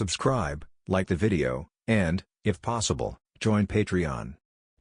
subscribe, like the video, and, if possible, join Patreon.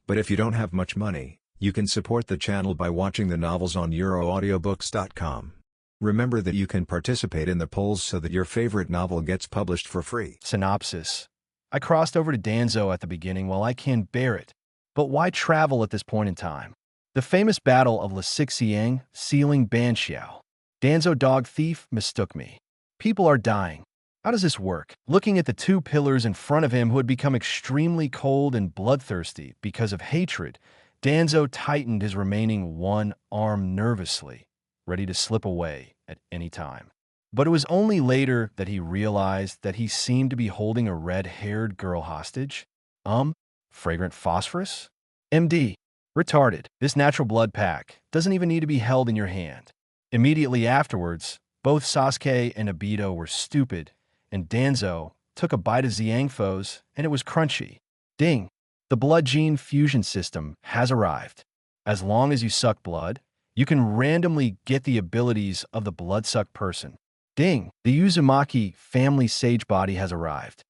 But if you don't have much money, you can support the channel by watching the novels on euroaudiobooks.com. Remember that you can participate in the polls so that your favorite novel gets published for free. Synopsis. I crossed over to Danzo at the beginning while I can bear it. But why travel at this point in time? The famous battle of Lisixiang sealing Banqiao. Danzo dog thief mistook me. People are dying. How does this work? Looking at the two pillars in front of him who had become extremely cold and bloodthirsty because of hatred, Danzo tightened his remaining one arm nervously, ready to slip away at any time. But it was only later that he realized that he seemed to be holding a red-haired girl hostage. Fragrant phosphorus? MD. Retarded. This natural blood pack doesn't even need to be held in your hand. Immediately afterwards, both Sasuke and Obito were stupid, and Danzo took a bite of Xiangphos, and it was crunchy. Ding! The blood gene fusion system has arrived. As long as you suck blood, you can randomly get the abilities of the blood-suck person. Ding! The Uzumaki family sage body has arrived.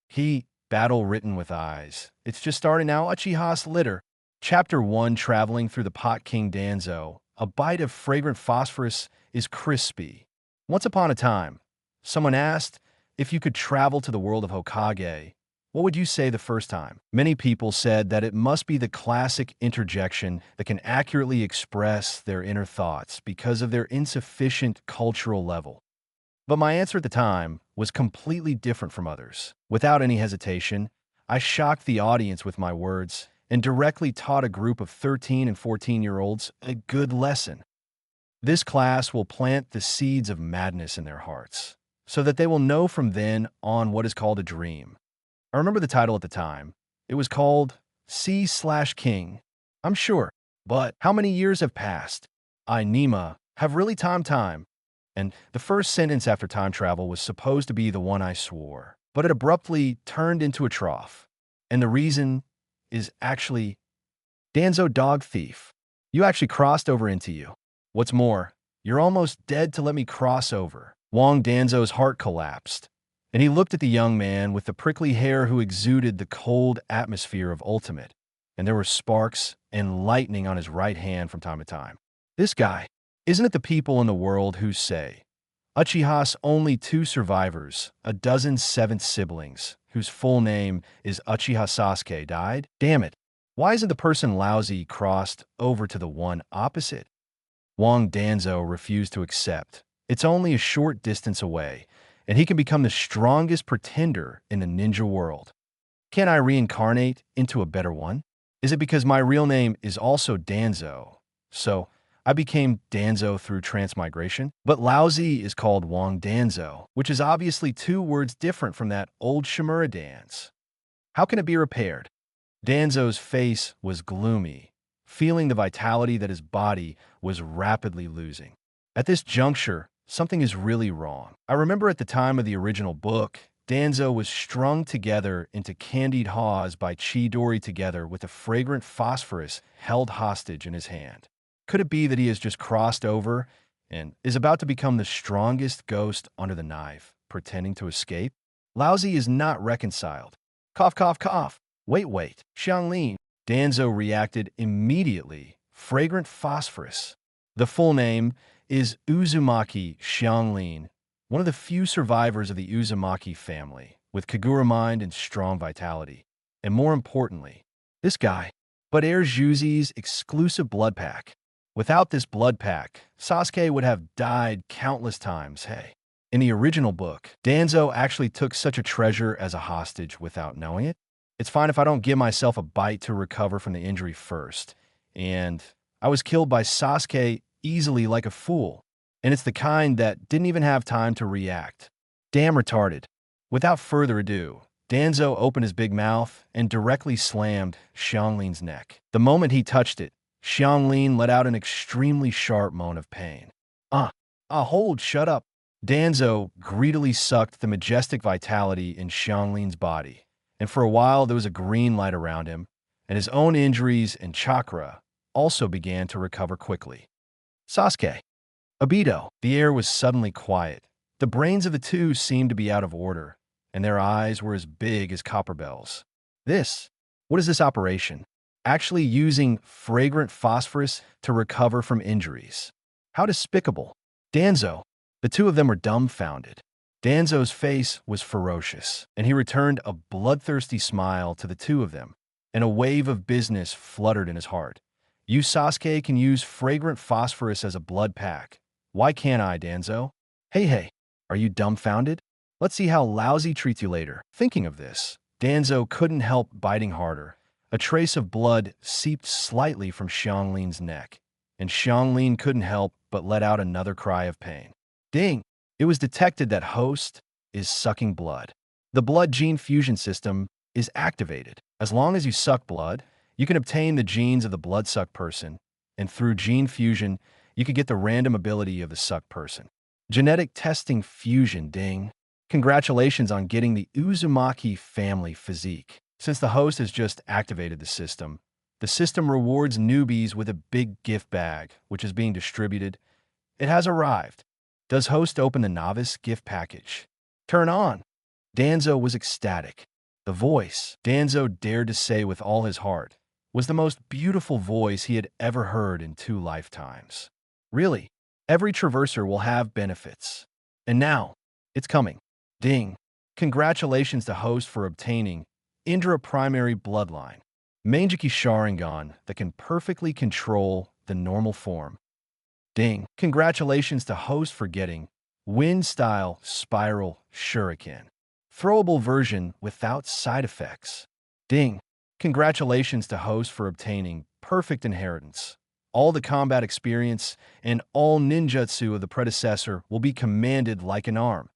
Battle written with eyes. It's just starting now. Uchiha's litter. Chapter 1, Traveling through the Pot King Danzo. A bite of fragrant phosphorus is crispy. Once upon a time, someone asked if you could travel to the world of Hokage. What would you say the first time? Many people said that it must be the classic interjection that can accurately express their inner thoughts because of their insufficient cultural level. But my answer at the time was completely different from others. Without any hesitation, I shocked the audience with my words and directly taught a group of 13 and 14-year-olds a good lesson. This class will plant the seeds of madness in their hearts, so that they will know from then on what is called a dream. I remember the title at the time. It was called C/King. I'm sure. But how many years have passed? Nima, have really time. And the first sentence after time travel was supposed to be the one I swore. But it abruptly turned into a trough. And the reason is actually Danzo dog thief. You actually crossed over into you. What's more, you're almost dead to let me cross over. Wang Danzo's heart collapsed, and he looked at the young man with the prickly hair who exuded the cold atmosphere of ultimate, and there were sparks and lightning on his right hand from time to time. This guy, isn't it the people in the world who say, Uchiha's only 2 survivors, a dozen 7th siblings, whose full name is Uchiha Sasuke, died? Damn it, why isn't the person lousy crossed over to the one opposite? Wang Danzo refused to accept. It's only a short distance away, and he can become the strongest pretender in the ninja world. Can I reincarnate into a better one? Is it because my real name is also Danzo? So, I became Danzo through transmigration, but lousy is called Wang Danzo, which is obviously 2 words different from that old Shimura dance. How can it be repaired? Danzo's face was gloomy, feeling the vitality that his body was rapidly losing. At this juncture, something is really wrong. I remember at the time of the original book, Danzo was strung together into candied haws by Chidori together with a fragrant phosphorus held hostage in his hand. Could it be that he has just crossed over and is about to become the strongest ghost under the knife, pretending to escape? Lousy is not reconciled. Cough, cough, cough. Wait. Xianglin. Danzo reacted immediately. Fragrant phosphorus. The full name is Uzumaki Xianglin, one of the few survivors of the Uzumaki family, with Kagura mind and strong vitality. And more importantly, this guy, but Air Juzi's exclusive blood pack. Without this blood pack, Sasuke would have died countless times, hey. In the original book, Danzo actually took such a treasure as a hostage without knowing it. It's fine if I don't give myself a bite to recover from the injury first. And I was killed by Sasuke easily like a fool. And it's the kind that didn't even have time to react. Damn retarded. Without further ado, Danzo opened his big mouth and directly slammed Xianglin's neck. The moment he touched it, Xianglin let out an extremely sharp moan of pain. Shut up. Danzo greedily sucked the majestic vitality in Xianglin's body, and for a while there was a green light around him, and his own injuries and chakra also began to recover quickly. Sasuke. Obito. The air was suddenly quiet. The brains of the two seemed to be out of order, and their eyes were as big as copper bells. What is this operation? Actually using fragrant phosphorus to recover from injuries. How despicable. Danzo. The two of them were dumbfounded. Danzo's face was ferocious, and he returned a bloodthirsty smile to the two of them, and a wave of business fluttered in his heart. You, Sasuke, can use fragrant phosphorus as a blood pack. Why can't I, Danzo? Hey, are you dumbfounded? Let's see how lousy treats you later. Thinking of this, Danzo couldn't help biting harder. A trace of blood seeped slightly from Xianglin's neck, and Xianglin couldn't help but let out another cry of pain. Ding! It was detected that host is sucking blood. The blood gene fusion system is activated. As long as you suck blood, you can obtain the genes of the blood-suck person, and through gene fusion, you can get the random ability of the suck person. Genetic testing fusion, ding. Congratulations on getting the Uzumaki family physique. Since the host has just activated the system rewards newbies with a big gift bag, which is being distributed. It has arrived. Does host open the novice gift package? Turn on. Danzo was ecstatic. The voice Danzo dared to say with all his heart was the most beautiful voice he had ever heard in 2 lifetimes. Really, every traverser will have benefits. And now, it's coming. Ding. Congratulations to host for obtaining Indra primary bloodline. Mangekyo Sharingan that can perfectly control the normal form. Ding. Congratulations to host for getting Wind-style Spiral Shuriken. Throwable version without side effects. Ding. Congratulations to host for obtaining Perfect Inheritance. All the combat experience and all ninjutsu of the predecessor will be commanded like an arm.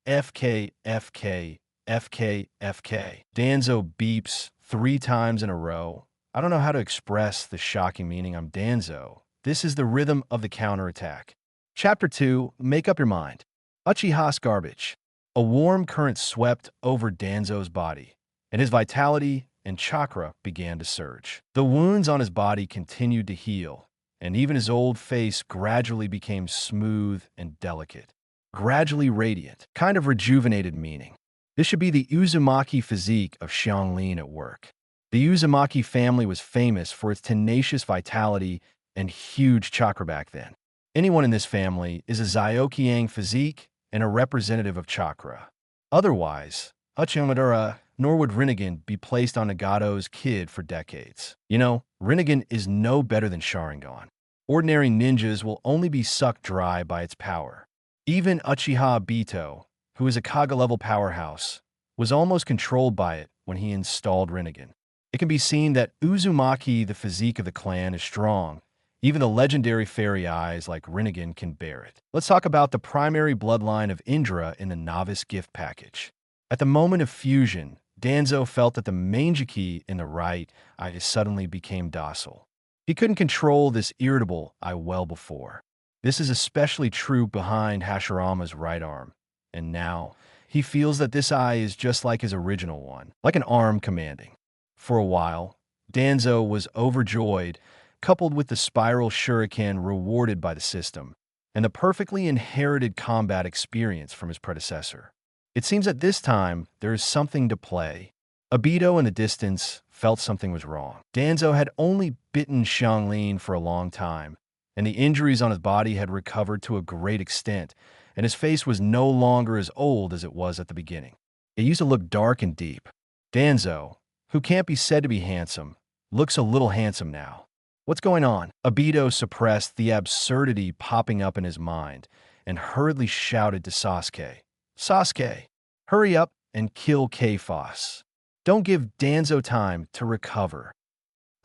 FK, FK, FK, FK. Danzo beeps 3 times in a row. I don't know how to express the shocking meaning. I'm Danzo. This is the rhythm of the counterattack. Chapter 2, Make Up Your Mind. Uchiha's garbage. A warm current swept over Danzo's body, and his vitality and chakra began to surge. The wounds on his body continued to heal, and even his old face gradually became smooth and delicate. Gradually radiant, kind of rejuvenated meaning. This should be the Uzumaki physique of Xianglin at work. The Uzumaki family was famous for its tenacious vitality and huge chakra back then. Anyone in this family is a Xiaoqiang physique and a representative of chakra. Otherwise, Uchimadura nor would Rinnegan be placed on Nagato's kid for decades. You know, Rinnegan is no better than Sharingan. Ordinary ninjas will only be sucked dry by its power. Even Uchiha Obito, who is a Kaga-level powerhouse, was almost controlled by it when he installed Rinnegan. It can be seen that Uzumaki, the physique of the clan, is strong. Even the legendary fairy eyes like Rinnegan can bear it. Let's talk about the primary bloodline of Indra in the novice gift package. At the moment of fusion, Danzo felt that the Mangekyo in the right eye suddenly became docile. He couldn't control this irritable eye well before. This is especially true behind Hashirama's right arm. And now, he feels that this eye is just like his original one, like an arm commanding. For a while, Danzo was overjoyed, coupled with the spiral shuriken rewarded by the system, and the perfectly inherited combat experience from his predecessor. It seems at this time there is something to play. Obito in the distance felt something was wrong. Danzo had only bitten Xianglin for a long time, and the injuries on his body had recovered to a great extent, and his face was no longer as old as it was at the beginning. It used to look dark and deep. Danzo, who can't be said to be handsome, looks a little handsome now. What's going on? Obito suppressed the absurdity popping up in his mind and hurriedly shouted to Sasuke, Sasuke, hurry up and kill Xiangphos. Don't give Danzo time to recover.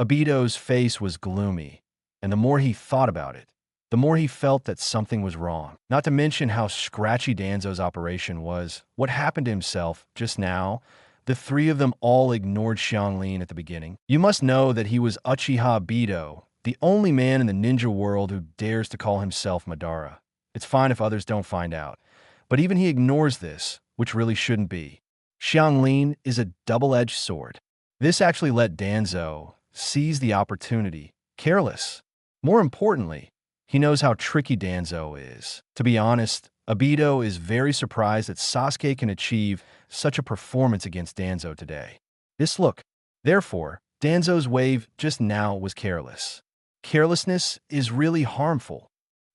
Obito's face was gloomy, and the more he thought about it, the more he felt that something was wrong. Not to mention how scratchy Danzo's operation was. What happened to himself just now? The 3 of them all ignored Xianglin at the beginning. You must know that he was Uchiha Obito, the only man in the ninja world who dares to call himself Madara. It's fine if others don't find out. But even he ignores this, which really shouldn't be. Xianglin is a double-edged sword. This actually let Danzo seize the opportunity, careless. More importantly, he knows how tricky Danzo is. To be honest, Obito is very surprised that Sasuke can achieve such a performance against Danzo today. Therefore, Danzo's wave just now was careless. Carelessness is really harmful.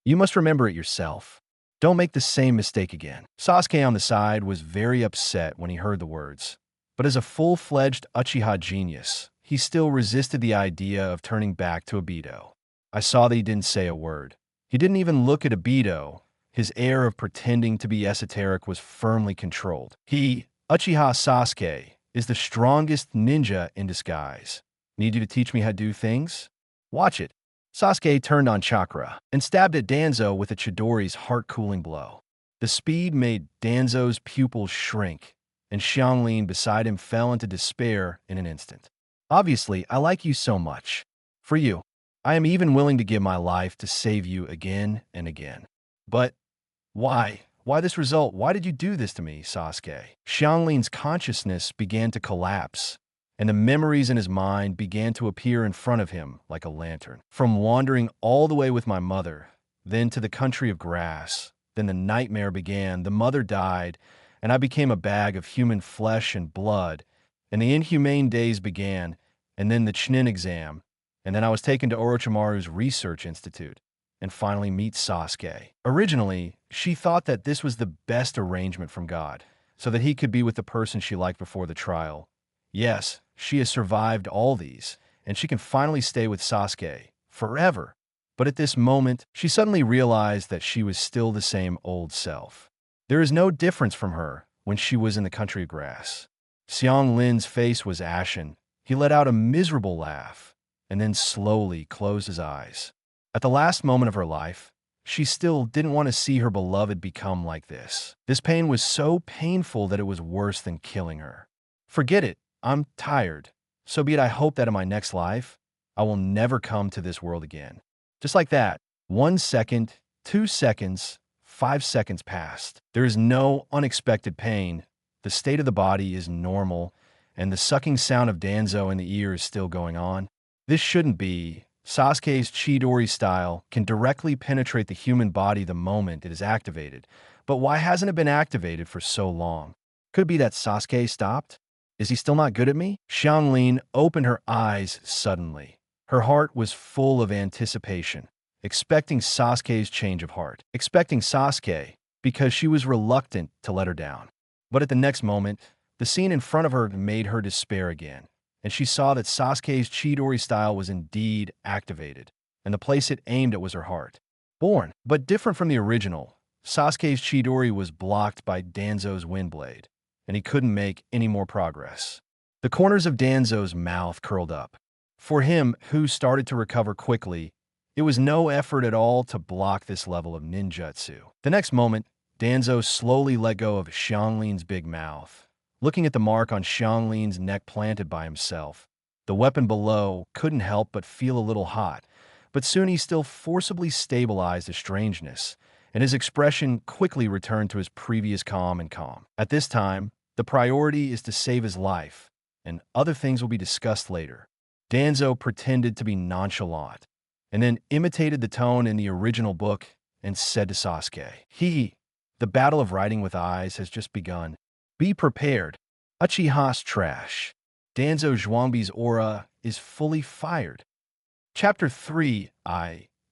You must remember it yourself. Don't make the same mistake again. Sasuke on the side was very upset when he heard the words. But as a full-fledged Uchiha genius, he still resisted the idea of turning back to Obito. I saw that he didn't say a word. He didn't even look at Obito. His air of pretending to be esoteric was firmly controlled. He, Uchiha Sasuke, is the strongest ninja in disguise. Need you to teach me how to do things? Watch it. Sasuke turned on chakra and stabbed at Danzo with a Chidori's heart-cooling blow. The speed made Danzo's pupils shrink, and Xiangling beside him fell into despair in an instant. Obviously, I like you so much. For you, I am even willing to give my life to save you again and again. But why? Why this result? Why did you do this to me, Sasuke? Xiangling's consciousness began to collapse, and the memories in his mind began to appear in front of him like a lantern. From wandering all the way with my mother, then to the country of grass, then the nightmare began, the mother died, and I became a bag of human flesh and blood, and the inhumane days began, and then the Chunin exam, and then I was taken to Orochimaru's research institute, and finally meet Sasuke. Originally, she thought that this was the best arrangement from God, so that he could be with the person she liked before the trial. Yes, she has survived all these, and she can finally stay with Sasuke forever. But at this moment, she suddenly realized that she was still the same old self. There is no difference from her when she was in the country of grass. Xianglin's face was ashen. He let out a miserable laugh, and then slowly closed his eyes. At the last moment of her life, she still didn't want to see her beloved become like this. This pain was so painful that it was worse than killing her. Forget it. I'm tired. So be it. I hope that in my next life, I will never come to this world again. Just like that, 1 second, 2 seconds, 5 seconds passed. There is no unexpected pain. The state of the body is normal, and the sucking sound of Danzo in the ear is still going on. This shouldn't be. Sasuke's Chidori style can directly penetrate the human body the moment it is activated. But why hasn't it been activated for so long? Could it be that Sasuke stopped? Is he still not good at me? Xiangling opened her eyes suddenly. Her heart was full of anticipation, expecting Sasuke's change of heart, expecting Sasuke because she was reluctant to let her down. But at the next moment, the scene in front of her made her despair again, and she saw that Sasuke's Chidori style was indeed activated, and the place it aimed at was her heart. Born, but different from the original, Sasuke's Chidori was blocked by Danzo's Windblade, and he couldn't make any more progress. The corners of Danzo's mouth curled up. For him, who started to recover quickly, it was no effort at all to block this level of ninjutsu. The next moment, Danzo slowly let go of Xiangling's big mouth. Looking at the mark on Xiangling's neck planted by himself, the weapon below couldn't help but feel a little hot, but soon he still forcibly stabilized the strangeness, and his expression quickly returned to his previous calm and calm. At this time, the priority is to save his life, and other things will be discussed later. Danzo pretended to be nonchalant, and then imitated the tone in the original book and said to Sasuke, the battle of writing with eyes has just begun. Be prepared. Uchiha's trash. Danzo Zhuangbi's aura is fully fired. Chapter 3.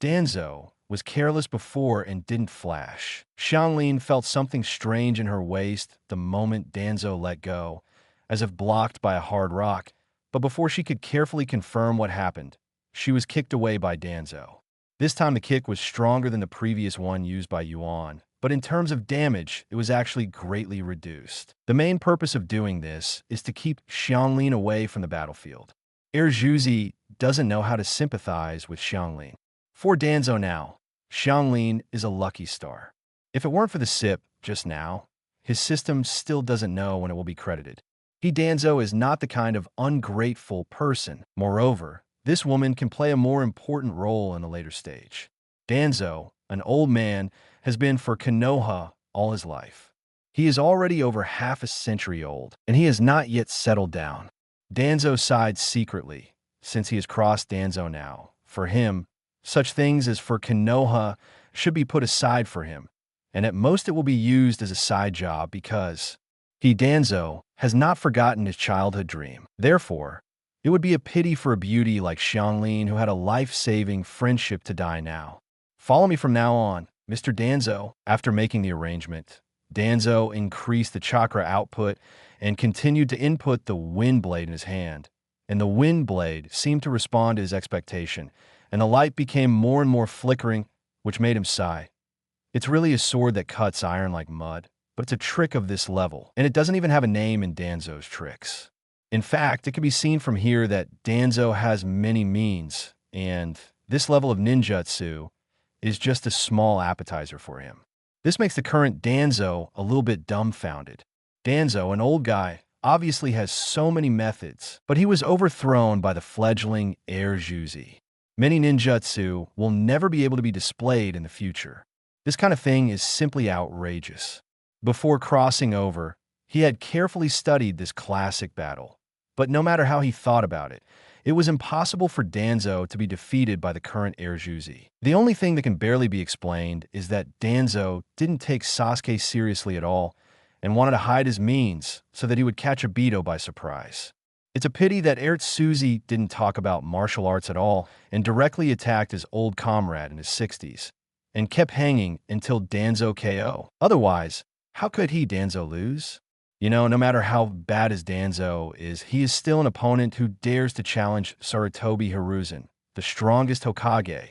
Danzo was careless before and didn't flash. Xiangling felt something strange in her waist the moment Danzo let go, as if blocked by a hard rock, but before she could carefully confirm what happened, she was kicked away by Danzo. This time the kick was stronger than the previous one used by Yuan, but in terms of damage, it was actually greatly reduced. The main purpose of doing this is to keep Xiangling away from the battlefield. Erjuzi doesn't know how to sympathize with Xiangling. For Danzo now, Xiangling is a lucky star. If it weren't for the sip just now, his system still doesn't know when it will be credited. Danzo is not the kind of ungrateful person. Moreover, this woman can play a more important role in a later stage. Danzo, an old man, has been for Konoha all his life. He is already over half a century old, and he has not yet settled down. Danzo sighed secretly, since he has crossed Danzo now. For him, such things as for Konoha should be put aside for him, and at most it will be used as a side job because he, Danzo, has not forgotten his childhood dream. Therefore, it would be a pity for a beauty like Xianglin who had a life-saving friendship to die now. Follow me from now on, Mr. Danzo. After making the arrangement, Danzo increased the chakra output and continued to input the wind blade in his hand. And the wind blade seemed to respond to his expectation, and the light became more and more flickering, which made him sigh. It's really a sword that cuts iron like mud, but it's a trick of this level, and it doesn't even have a name in Danzo's tricks. In fact, it can be seen from here that Danzo has many means, and this level of ninjutsu is just a small appetizer for him. This makes the current Danzo a little bit dumbfounded. Danzo, an old guy, obviously has so many methods, but he was overthrown by the fledgling Air Juzi. Many ninjutsu will never be able to be displayed in the future. This kind of thing is simply outrageous. Before crossing over, he had carefully studied this classic battle. But no matter how he thought about it, it was impossible for Danzo to be defeated by the current Air Juzi. The only thing that can barely be explained is that Danzo didn't take Sasuke seriously at all and wanted to hide his means so that he would catch Obito by surprise. It's a pity that Air Juzi didn't talk about martial arts at all and directly attacked his old comrade in his 60s and kept hanging until Danzo KO. Otherwise, how could he, Danzo, lose? No matter how bad his Danzo is, he is still an opponent who dares to challenge Sarutobi Hiruzen, the strongest Hokage.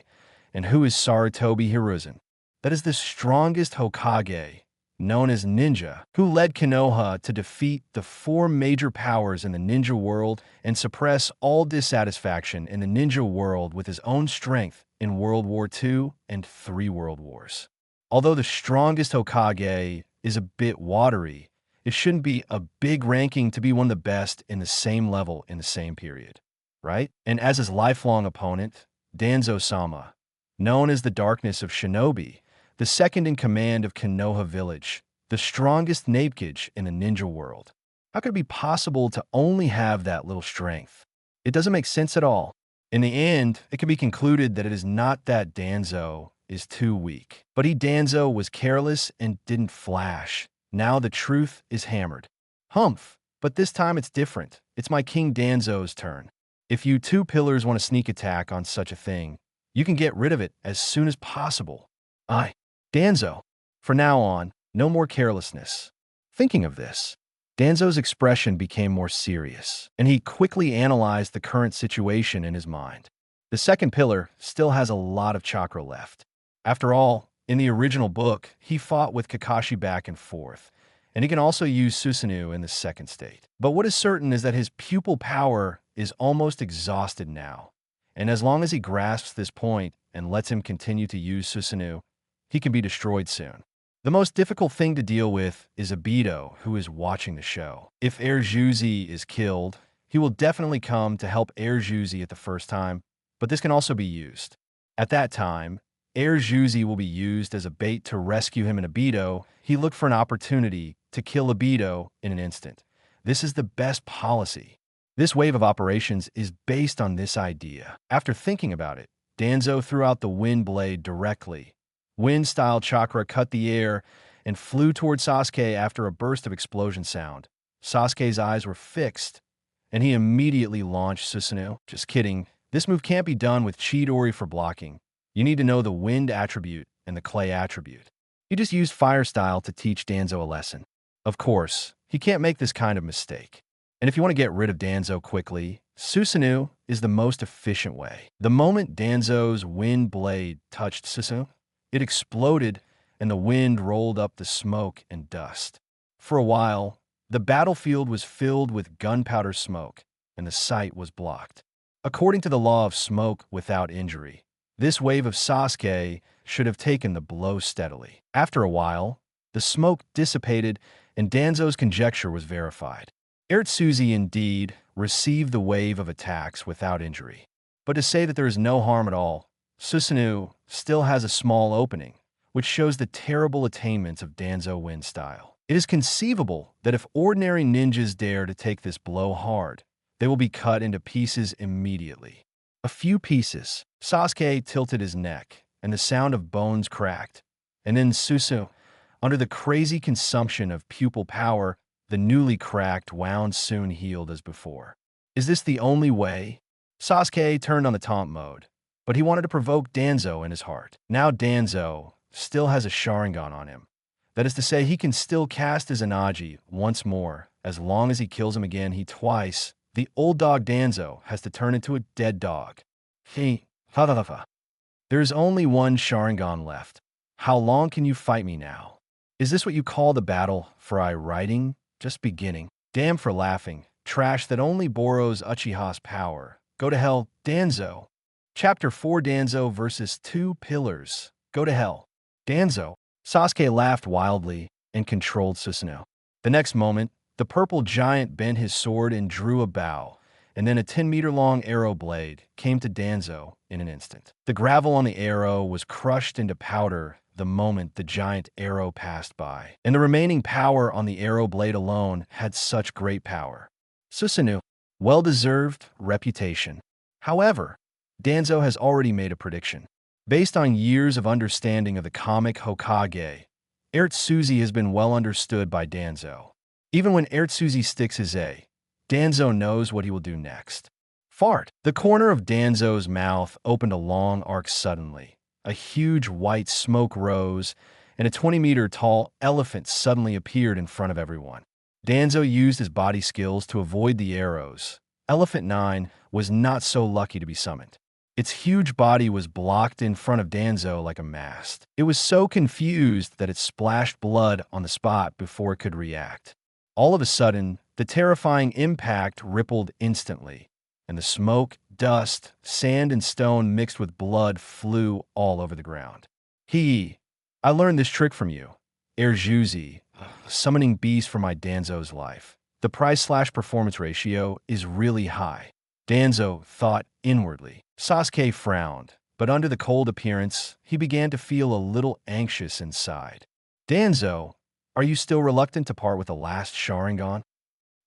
And who is Sarutobi Hiruzen? That is the strongest Hokage, known as Ninja, who led Konoha to defeat the 4 major powers in the ninja world and suppress all dissatisfaction in the ninja world with his own strength in World War II and 3 World Wars. Although the strongest Hokage is a bit watery, it shouldn't be a big ranking to be one of the best in the same level in the same period, right? And as his lifelong opponent, Danzo-sama, known as the Darkness of Shinobi, the second in command of Konoha Village, the strongest Napekage in the ninja world. How could it be possible to only have that little strength? It doesn't make sense at all. In the end, it can be concluded that it is not that Danzo is too weak, but Danzo was careless and didn't flash. Now the truth is hammered. Humph, but this time it's different. It's my King Danzo's turn. If you 2 pillars want a sneak attack on such a thing, you can get rid of it as soon as possible. Danzo. For now on, no more carelessness. Thinking of this, Danzo's expression became more serious, and he quickly analyzed the current situation in his mind. The second pillar still has a lot of chakra left. After all, in the original book, he fought with Kakashi back and forth, and he can also use Susanoo in the second state. But what is certain is that his pupil power is almost exhausted now, and as long as he grasps this point and lets him continue to use Susanoo, he can be destroyed soon. The most difficult thing to deal with is Obito, who is watching the show. If Air Juzi is killed, he will definitely come to help Air Juzi at the first time, but this can also be used. At that time, Air Juzi will be used as a bait to rescue him and Obito. He looked for an opportunity to kill Obito in an instant. This is the best policy. This wave of operations is based on this idea. After thinking about it, Danzo threw out the wind blade directly. Wind-style chakra cut the air and flew toward Sasuke after a burst of explosion sound. Sasuke's eyes were fixed, and he immediately launched Susanoo. Just kidding. This move can't be done with Chidori for blocking. You need to know the wind attribute and the clay attribute. He just used fire style to teach Danzo a lesson. Of course, he can't make this kind of mistake. And if you want to get rid of Danzo quickly, Susanoo is the most efficient way. The moment Danzo's wind blade touched Susanoo, it exploded and the wind rolled up the smoke and dust. For a while, the battlefield was filled with gunpowder smoke and the sight was blocked. According to the law of smoke without injury, this wave of Sasuke should have taken the blow steadily. After a while, the smoke dissipated and Danzo's conjecture was verified. Ertsuzi indeed received the wave of attacks without injury. But to say that there is no harm at all, Susanoo still has a small opening, which shows the terrible attainments of Danzo wind style. It is conceivable that if ordinary ninjas dare to take this blow hard, they will be cut into pieces immediately. A few pieces. Sasuke tilted his neck, and the sound of bones cracked. And then Susanoo Under the crazy consumption of pupil power, the newly cracked wound soon healed as before. Is this the only way? Sasuke turned on the taunt mode, but he wanted to provoke Danzo in his heart. Now Danzo still has a Sharingan on him. That is to say, he can still cast his Anaji once more. As long as he kills him again, the old dog Danzo has to turn into a dead dog. There's only one Sharingan left. How long can you fight me now? Is this what you call the battle for I writing? Just beginning. Damn for laughing. Trash that only borrows Uchiha's power. Go to hell, Danzo. Chapter 4 Danzo versus 2 Pillars. Go to hell. Danzo. Sasuke laughed wildly and controlled Susanoo. The next moment, the purple giant bent his sword and drew a bow, and then a 10-meter-long arrow blade came to Danzo in an instant. The gravel on the arrow was crushed into powder the moment the giant arrow passed by, and the remaining power on the arrow blade alone had such great power. Susanoo, well-deserved reputation. However, Danzo has already made a prediction. Based on years of understanding of the comic Hokage, Ertsuzi has been well understood by Danzo. Even when Ertsuzi sticks his A, Danzo knows what he will do next. Fart. The corner of Danzo's mouth opened a long arc suddenly. A huge white smoke rose, and a 20-meter-tall elephant suddenly appeared in front of everyone. Danzo used his body skills to avoid the arrows. Elephant 9 was not so lucky to be summoned. Its huge body was blocked in front of Danzo like a mast. It was so confused that it splashed blood on the spot before it could react. All of a sudden, the terrifying impact rippled instantly, and the smoke, dust, sand, and stone mixed with blood flew all over the ground. I learned this trick from you. Ertsuzi, summoning beast for my Danzo's life. The price/performance ratio is really high. Danzo thought inwardly. Sasuke frowned, but under the cold appearance, he began to feel a little anxious inside. Danzo, are you still reluctant to part with the last Sharingan?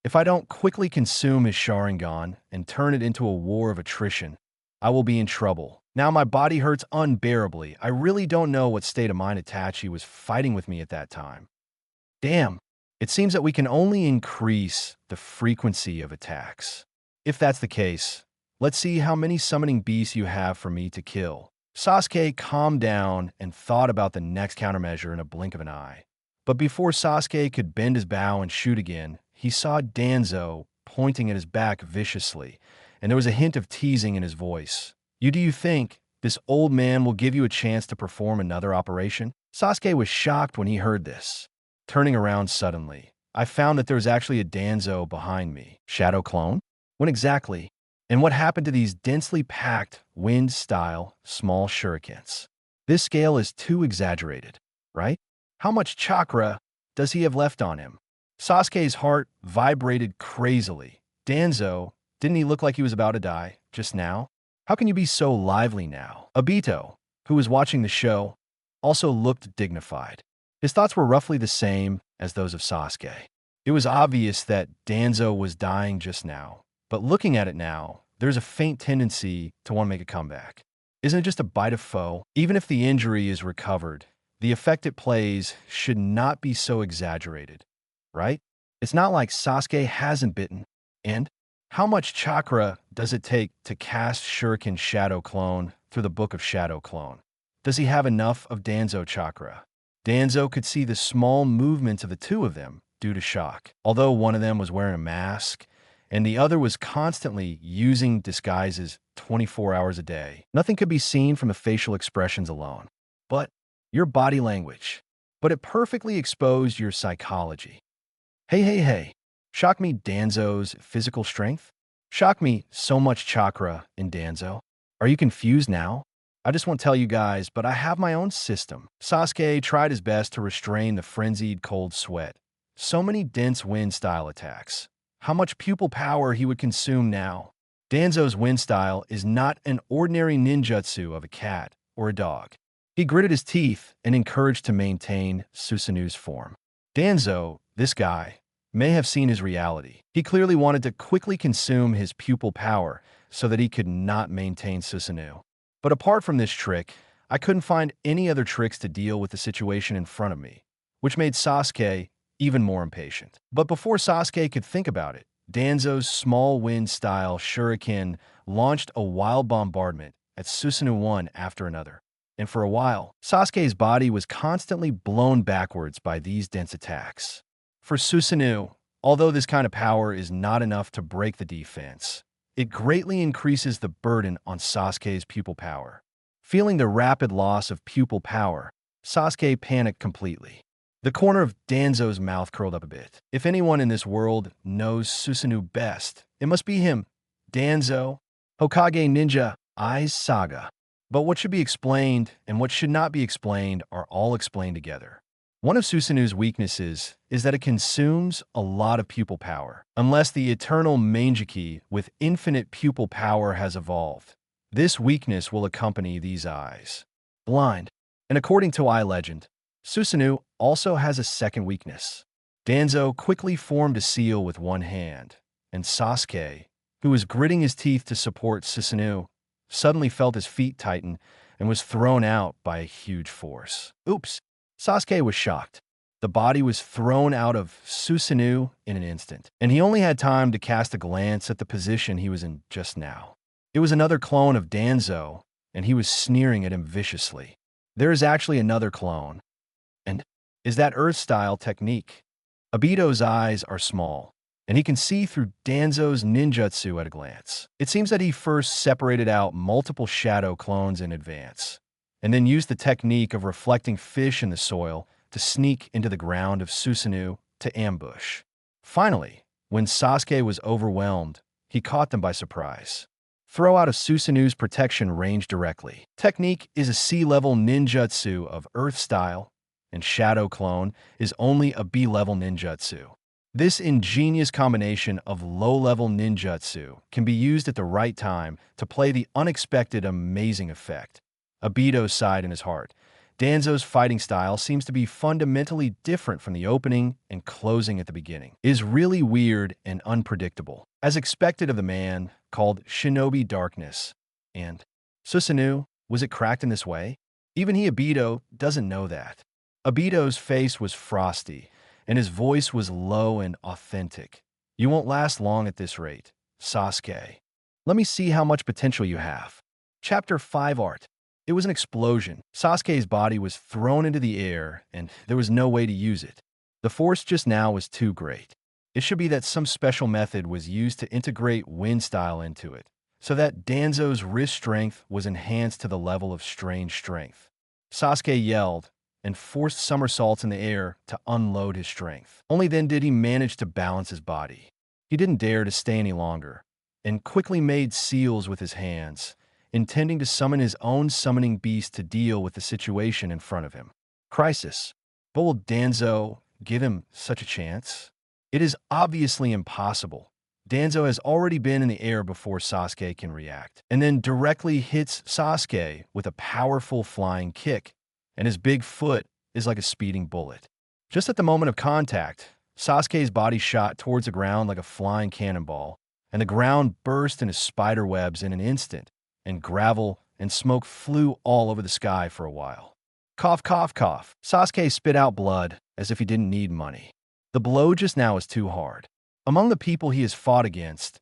If I don't quickly consume his Sharingan and turn it into a war of attrition, I will be in trouble. Now my body hurts unbearably. I really don't know what state of mind Itachi was fighting with me at that time. Damn, it seems that we can only increase the frequency of attacks. If that's the case, let's see how many summoning beasts you have for me to kill. Sasuke calmed down and thought about the next countermeasure in a blink of an eye. But before Sasuke could bend his bow and shoot again, he saw Danzo pointing at his back viciously, and there was a hint of teasing in his voice. Do you think this old man will give you a chance to perform another operation? Sasuke was shocked when he heard this. Turning around suddenly, I found that there was actually a Danzo behind me. Shadow clone? When exactly? And what happened to these densely packed, wind-style, small shurikens? This scale is too exaggerated, right? How much chakra does he have left on him? Sasuke's heart vibrated crazily. Danzo, didn't he look like he was about to die just now? How can you be so lively now? Obito, who was watching the show, also looked dignified. His thoughts were roughly the same as those of Sasuke. It was obvious that Danzo was dying just now, but looking at it now, there's a faint tendency to want to make a comeback. Isn't it just a bite of foe? Even if the injury is recovered, the effect it plays should not be so exaggerated, right? It's not like Sasuke hasn't bitten. And how much chakra does it take to cast Shuriken Shadow Clone through the Book of Shadow Clone? Does he have enough of Danzo chakra? Danzo could see the small movements of the two of them due to shock. Although one of them was wearing a mask, and the other was constantly using disguises 24 hours a day. Nothing could be seen from the facial expressions alone. But your body language. But it perfectly exposed your psychology. Hey. Shock me Danzo's physical strength? Shock me so much chakra in Danzo? Are you confused now? I just won't tell you guys, but I have my own system. Sasuke tried his best to restrain the frenzied cold sweat. So many dense wind-style attacks. How much pupil power he would consume now. Danzo's wind style is not an ordinary ninjutsu of a cat or a dog. He gritted his teeth and encouraged to maintain Susanoo's form. Danzo, this guy, may have seen his reality. He clearly wanted to quickly consume his pupil power so that he could not maintain Susanoo. But apart from this trick, I couldn't find any other tricks to deal with the situation in front of me. which made Sasuke even more impatient. But before Sasuke could think about it, Danzo's small wind-style shuriken launched a wild bombardment at Susanoo one after another. And for a while, Sasuke's body was constantly blown backwards by these dense attacks. For Susanoo, although this kind of power is not enough to break the defense, it greatly increases the burden on Sasuke's pupil power. Feeling the rapid loss of pupil power, Sasuke panicked completely. The corner of Danzo's mouth curled up a bit. If anyone in this world knows Susanoo best, it must be him. Danzo, Hokage Ninja, Eyes Saga. But what should be explained and what should not be explained are all explained together. One of Susanoo's weaknesses is that it consumes a lot of pupil power. Unless the eternal Mangekyo with infinite pupil power has evolved, this weakness will accompany these eyes. Blind. And according to Eye Legend, Susanoo also has a second weakness. Danzo quickly formed a seal with one hand, and Sasuke, who was gritting his teeth to support Susanoo, suddenly felt his feet tighten and was thrown out by a huge force. Oops! Sasuke was shocked. The body was thrown out of Susanoo in an instant, and he only had time to cast a glance at the position he was in just now. It was another clone of Danzo, and he was sneering at him viciously. There is actually another clone. And is that Earth-style technique? Obito's eyes are small, and he can see through Danzo's ninjutsu at a glance. It seems that he first separated out multiple shadow clones in advance, and then used the technique of reflecting fish in the soil to sneak into the ground of Susanoo to ambush. Finally, when Sasuke was overwhelmed, he caught them by surprise. Throw out of Susanoo's protection range directly. Technique is a C-level ninjutsu of Earth style, and Shadow Clone is only a B-level ninjutsu. This ingenious combination of low-level ninjutsu can be used at the right time to play the unexpected amazing effect. Obito sighed in his heart. Danzo's fighting style seems to be fundamentally different from the opening and closing at the beginning. It is really weird and unpredictable, as expected of the man called Shinobi Darkness. And Susanoo, was it cracked in this way? Even Obito doesn't know that. Obito's face was frosty, and his voice was low and authentic. You won't last long at this rate, Sasuke. Let me see how much potential you have. Chapter 5 Art. It was an explosion. Sasuke's body was thrown into the air, and there was no way to use it. The force just now was too great. It should be that some special method was used to integrate wind style into it, so that Danzo's wrist strength was enhanced to the level of strange strength. Sasuke yelled and forced somersaults in the air to unload his strength. Only then did he manage to balance his body. He didn't dare to stay any longer, and quickly made seals with his hands, intending to summon his own summoning beast to deal with the situation in front of him. Crisis. But will Danzo give him such a chance? It is obviously impossible. Danzo has already been in the air before Sasuke can react, and then directly hits Sasuke with a powerful flying kick, and his big foot is like a speeding bullet. Just at the moment of contact, Sasuke's body shot towards the ground like a flying cannonball, and the ground burst into spider webs in an instant, and gravel and smoke flew all over the sky for a while. Cough, cough, cough. Sasuke spit out blood as if he didn't need money. The blow just now is too hard. Among the people he has fought against,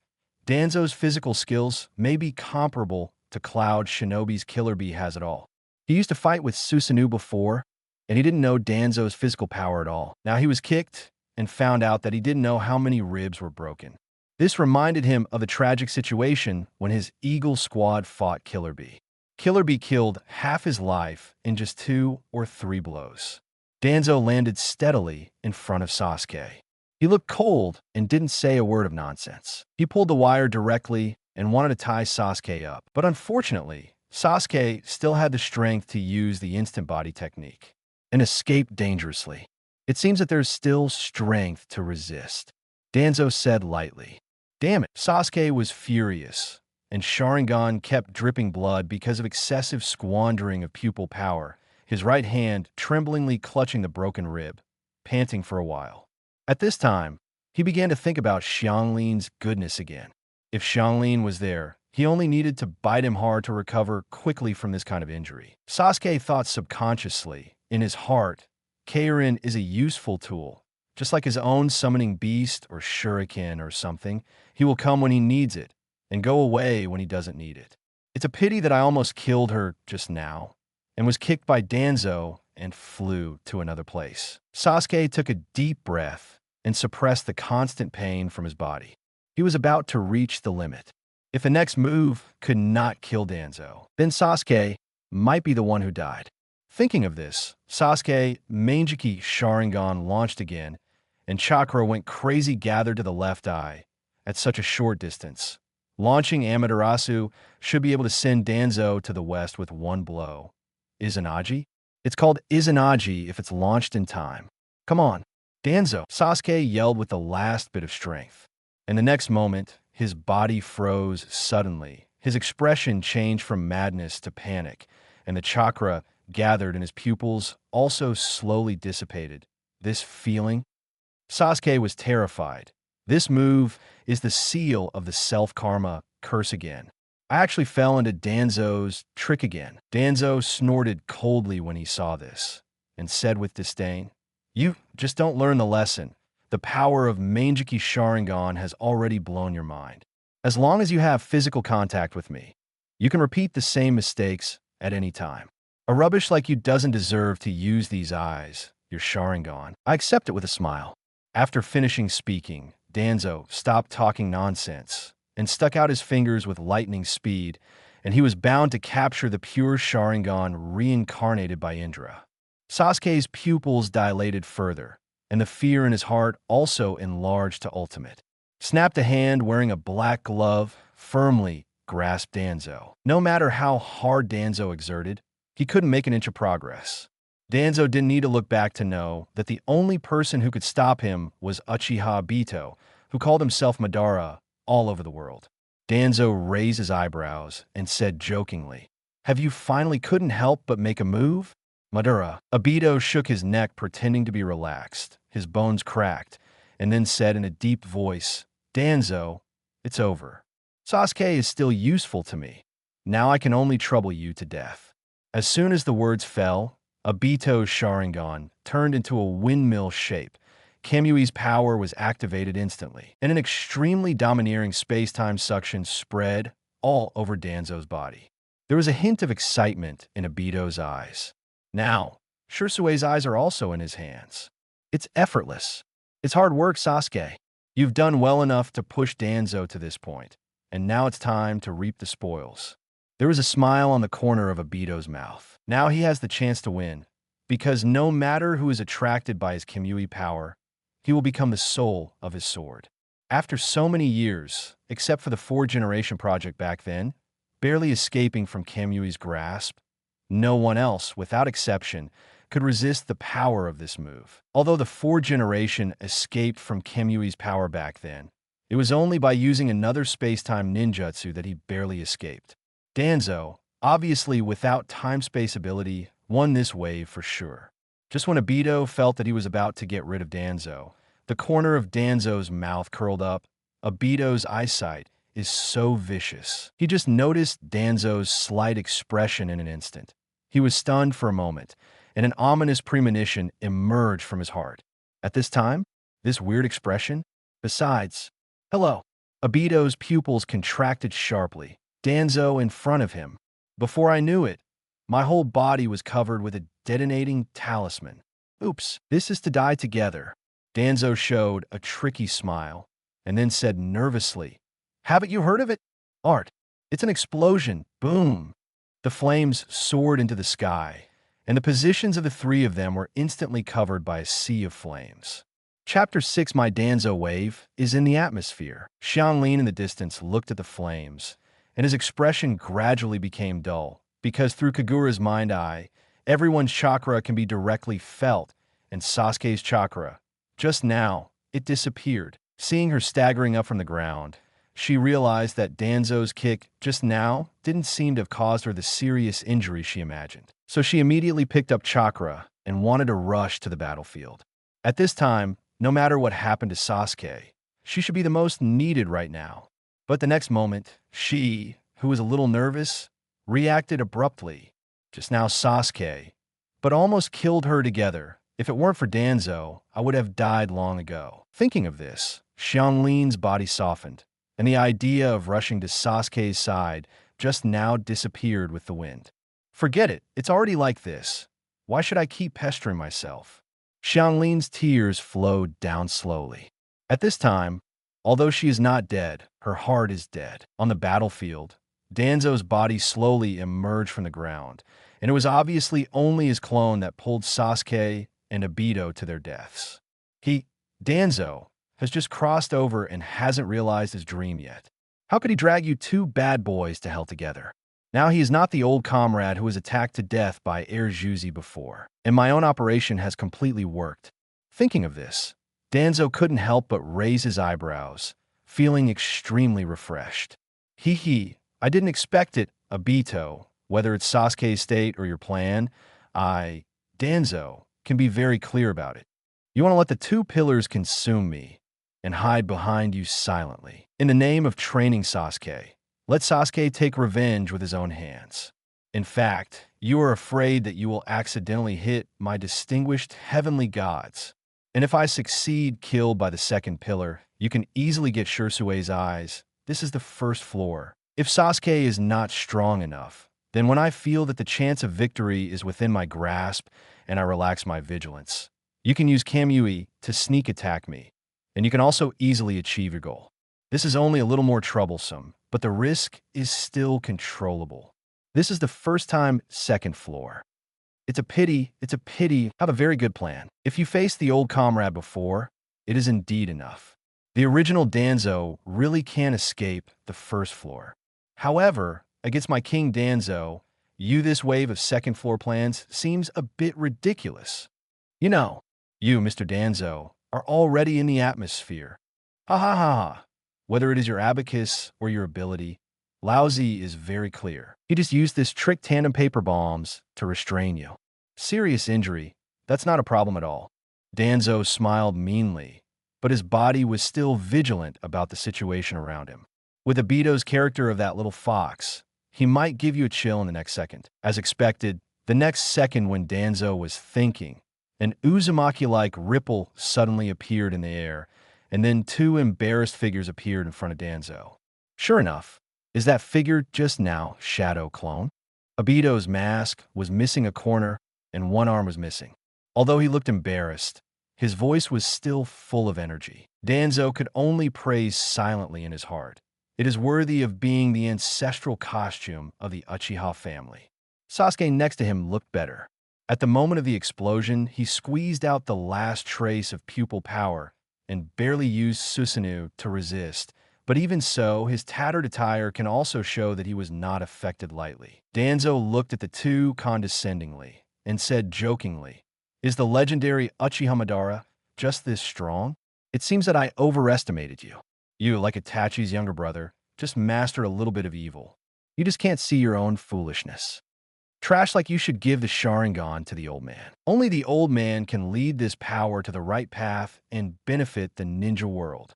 Danzo's physical skills may be comparable to Cloud Shinobi's Killer Bee has it all. He used to fight with Susanoo before, and he didn't know Danzo's physical power at all. Now he was kicked and found out that he didn't know how many ribs were broken. This reminded him of a tragic situation when his Eagle Squad fought Killer Bee. Killer Bee killed half his life in just 2 or 3 blows. Danzo landed steadily in front of Sasuke. He looked cold and didn't say a word of nonsense. He pulled the wire directly and wanted to tie Sasuke up, but unfortunately, Sasuke still had the strength to use the instant body technique and escaped dangerously. It seems that there's still strength to resist, Danzo said lightly. Damn it, Sasuke was furious, and Sharingan kept dripping blood because of excessive squandering of pupil power, his right hand tremblingly clutching the broken rib, panting for a while. At this time, he began to think about Xiangling's goodness again. If Xiangling was there, he only needed to bite him hard to recover quickly from this kind of injury. Sasuke thought subconsciously, in his heart, Keirin is a useful tool. Just like his own summoning beast or shuriken or something, he will come when he needs it and go away when he doesn't need it. It's a pity that I almost killed her just now and was kicked by Danzo and flew to another place. Sasuke took a deep breath and suppressed the constant pain from his body. He was about to reach the limit. If the next move could not kill Danzo, then Sasuke might be the one who died. Thinking of this, Sasuke Mangekyo Sharingan launched again, and chakra went crazy gathered to the left eye at such a short distance. Launching Amaterasu should be able to send Danzo to the west with one blow. Izanagi? It's called Izanagi if it's launched in time. Come on, Danzo! Sasuke yelled with the last bit of strength. And the next moment, his body froze suddenly. His expression changed from madness to panic, and the chakra gathered in his pupils also slowly dissipated. This feeling? Sasuke was terrified. This move is the seal of the self-karma curse again. I actually fell into Danzo's trick again. Danzo snorted coldly when he saw this, and said with disdain, "You just don't learn the lesson. The power of Mangekyo Sharingan has already blown your mind. As long as you have physical contact with me, you can repeat the same mistakes at any time. A rubbish like you doesn't deserve to use these eyes, your Sharingan." I accept it with a smile. After finishing speaking, Danzo stopped talking nonsense and stuck out his fingers with lightning speed, and he was bound to capture the pure Sharingan reincarnated by Indra. Sasuke's pupils dilated further, and the fear in his heart also enlarged to ultimate. Snapped a hand wearing a black glove, firmly grasped Danzo. No matter how hard Danzo exerted, he couldn't make an inch of progress. Danzo didn't need to look back to know that the only person who could stop him was Uchiha Obito, who called himself Madara all over the world. Danzo raised his eyebrows and said jokingly, "Have you finally couldn't help but make a move?" Madara. Obito shook his neck pretending to be relaxed. His bones cracked, and then said in a deep voice, "Danzo, it's over. Sasuke is still useful to me. Now I can only trouble you to death." As soon as the words fell, Obito's Sharingan turned into a windmill shape. Kamui's power was activated instantly, and an extremely domineering space-time suction spread all over Danzo's body. There was a hint of excitement in Obito's eyes. Now, Shursue's eyes are also in his hands. It's effortless. It's hard work, Sasuke. You've done well enough to push Danzo to this point, and now it's time to reap the spoils. There was a smile on the corner of Obito's mouth. Now he has the chance to win, because no matter who is attracted by his Kamui power, he will become the soul of his sword. After so many years, except for the 4th-generation project back then, barely escaping from Kamui's grasp, no one else, without exception, could resist the power of this move. Although the 4th generation escaped from Kamui's power back then, it was only by using another space-time ninjutsu that he barely escaped. Danzo, obviously without time-space ability, won this wave for sure. Just when Obito felt that he was about to get rid of Danzo, the corner of Danzo's mouth curled up. Obito's eyesight is so vicious. He just noticed Danzo's slight expression in an instant. He was stunned for a moment, and an ominous premonition emerged from his heart. At this time, this weird expression? Besides, hello. Obito's pupils contracted sharply. Danzo in front of him. Before I knew it, my whole body was covered with a detonating talisman. Oops, this is to die together. Danzo showed a tricky smile, and then said nervously, "Haven't you heard of it? Art. It's an explosion. Boom." The flames soared into the sky, and the positions of the three of them were instantly covered by a sea of flames. Chapter 6, My Danzo Wave, is in the atmosphere. Xianglin in the distance looked at the flames, and his expression gradually became dull, because through Kagura's mind eye, everyone's chakra can be directly felt, and Sasuke's chakra. Just now, it disappeared. Seeing her staggering up from the ground, she realized that Danzo's kick just now didn't seem to have caused her the serious injury she imagined. So she immediately picked up chakra and wanted to rush to the battlefield. At this time, no matter what happened to Sasuke, she should be the most needed right now. But the next moment, she, who was a little nervous, reacted abruptly. Just now Sasuke, but almost killed her together. If it weren't for Danzo, I would have died long ago. Thinking of this, Xianglin's body softened, and the idea of rushing to Sasuke's side just now disappeared with the wind. Forget it, it's already like this. Why should I keep pestering myself? Xianglin's tears flowed down slowly. At this time, although she is not dead, her heart is dead. On the battlefield, Danzo's body slowly emerged from the ground, and it was obviously only his clone that pulled Sasuke and Obito to their deaths. Danzo, has just crossed over and hasn't realized his dream yet. How could he drag you two bad boys to hell together? Now he is not the old comrade who was attacked to death by Erjuzi before, and my own operation has completely worked. Thinking of this, Danzo couldn't help but raise his eyebrows, feeling extremely refreshed. I didn't expect it, Obito, whether it's Sasuke's state or your plan. Danzo, can be very clear about it. You want to let the two pillars consume me and hide behind you silently. In the name of training Sasuke, let Sasuke take revenge with his own hands. In fact, you are afraid that you will accidentally hit my distinguished heavenly gods. And if I succeed killed by the second pillar, you can easily get Shirsue's eyes. This is the first floor. If Sasuke is not strong enough, then when I feel that the chance of victory is within my grasp and I relax my vigilance, you can use Kamui to sneak attack me, and you can also easily achieve your goal. This is only a little more troublesome, but the risk is still controllable. This is the first time second floor. It's a pity. I have a very good plan. If you faced the old comrade before, it is indeed enough. The original Danzo really can't escape the first floor. However, against my King Danzo, this wave of second floor plans seems a bit ridiculous. You, Mr. Danzo, are already in the atmosphere. Ha ha ha ha. Whether it is your abacus or your ability, Laozi is very clear. He just used this trick tandem paper bombs to restrain you. Serious injury, that's not a problem at all. Danzo smiled meanly, but his body was still vigilant about the situation around him. With Obito's character of that little fox, he might give you a chill in the next second. As expected, the next second when Danzo was thinking, an Uzumaki-like ripple suddenly appeared in the air, and then two embarrassed figures appeared in front of Danzo. Sure enough, is that figure just now Shadow Clone? Obito's mask was missing a corner, and one arm was missing. Although he looked embarrassed, his voice was still full of energy. Danzo could only praise silently in his heart. It is worthy of being the ancestral costume of the Uchiha family. Sasuke next to him looked better. At the moment of the explosion, he squeezed out the last trace of pupil power and barely used Susanoo to resist. But even so, his tattered attire can also show that he was not affected lightly. Danzo looked at the two condescendingly and said jokingly, "Is the legendary Uchiha Madara just this strong? It seems that I overestimated you. You, like Itachi's younger brother, just master a little bit of evil. You just can't see your own foolishness. Trash like you should give the Sharingan to the old man. Only the old man can lead this power to the right path and benefit the ninja world."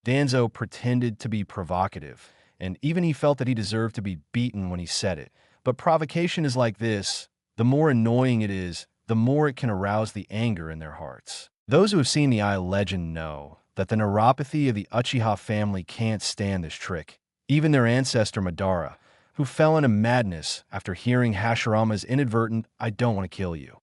Danzo pretended to be provocative, and even he felt that he deserved to be beaten when he said it. But provocation is like this. The more annoying it is, the more it can arouse the anger in their hearts. Those who have seen the Eye legend know that the neuropathy of the Uchiha family can't stand this trick. Even their ancestor Madara, who fell into madness after hearing Hashirama's inadvertent, "I don't want to kill you."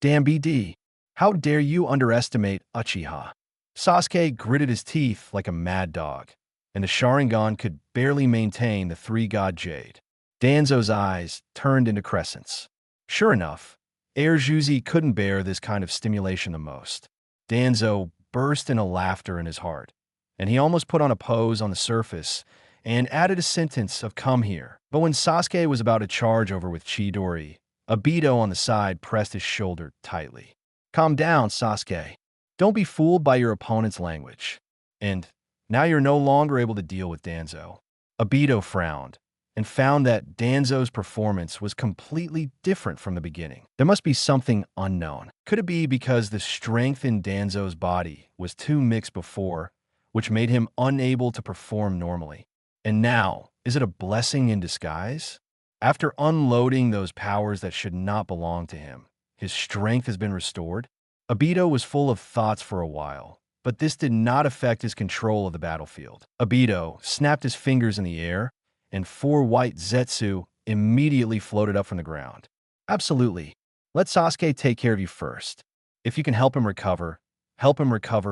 Damn BD, how dare you underestimate Uchiha? Sasuke gritted his teeth like a mad dog, and the Sharingan could barely maintain the three-god jade. Danzo's eyes turned into crescents. Sure enough, Erjuzi couldn't bear this kind of stimulation the most. Danzo burst into laughter in his heart, and he almost put on a pose on the surface and added a sentence of "come here." But when Sasuke was about to charge over with Chidori, Obito on the side pressed his shoulder tightly. "Calm down, Sasuke. Don't be fooled by your opponent's language." And now you're no longer able to deal with Danzo. Obito frowned and found that Danzo's performance was completely different from the beginning. There must be something unknown. Could it be because the strength in Danzo's body was too mixed before, which made him unable to perform normally? And now, is it a blessing in disguise? After unloading those powers that should not belong to him, his strength has been restored? Obito was full of thoughts for a while, but this did not affect his control of the battlefield. Obito snapped his fingers in the air, and 4 white Zetsu immediately floated up from the ground. Absolutely. Let Sasuke take care of you first. If you can help him recover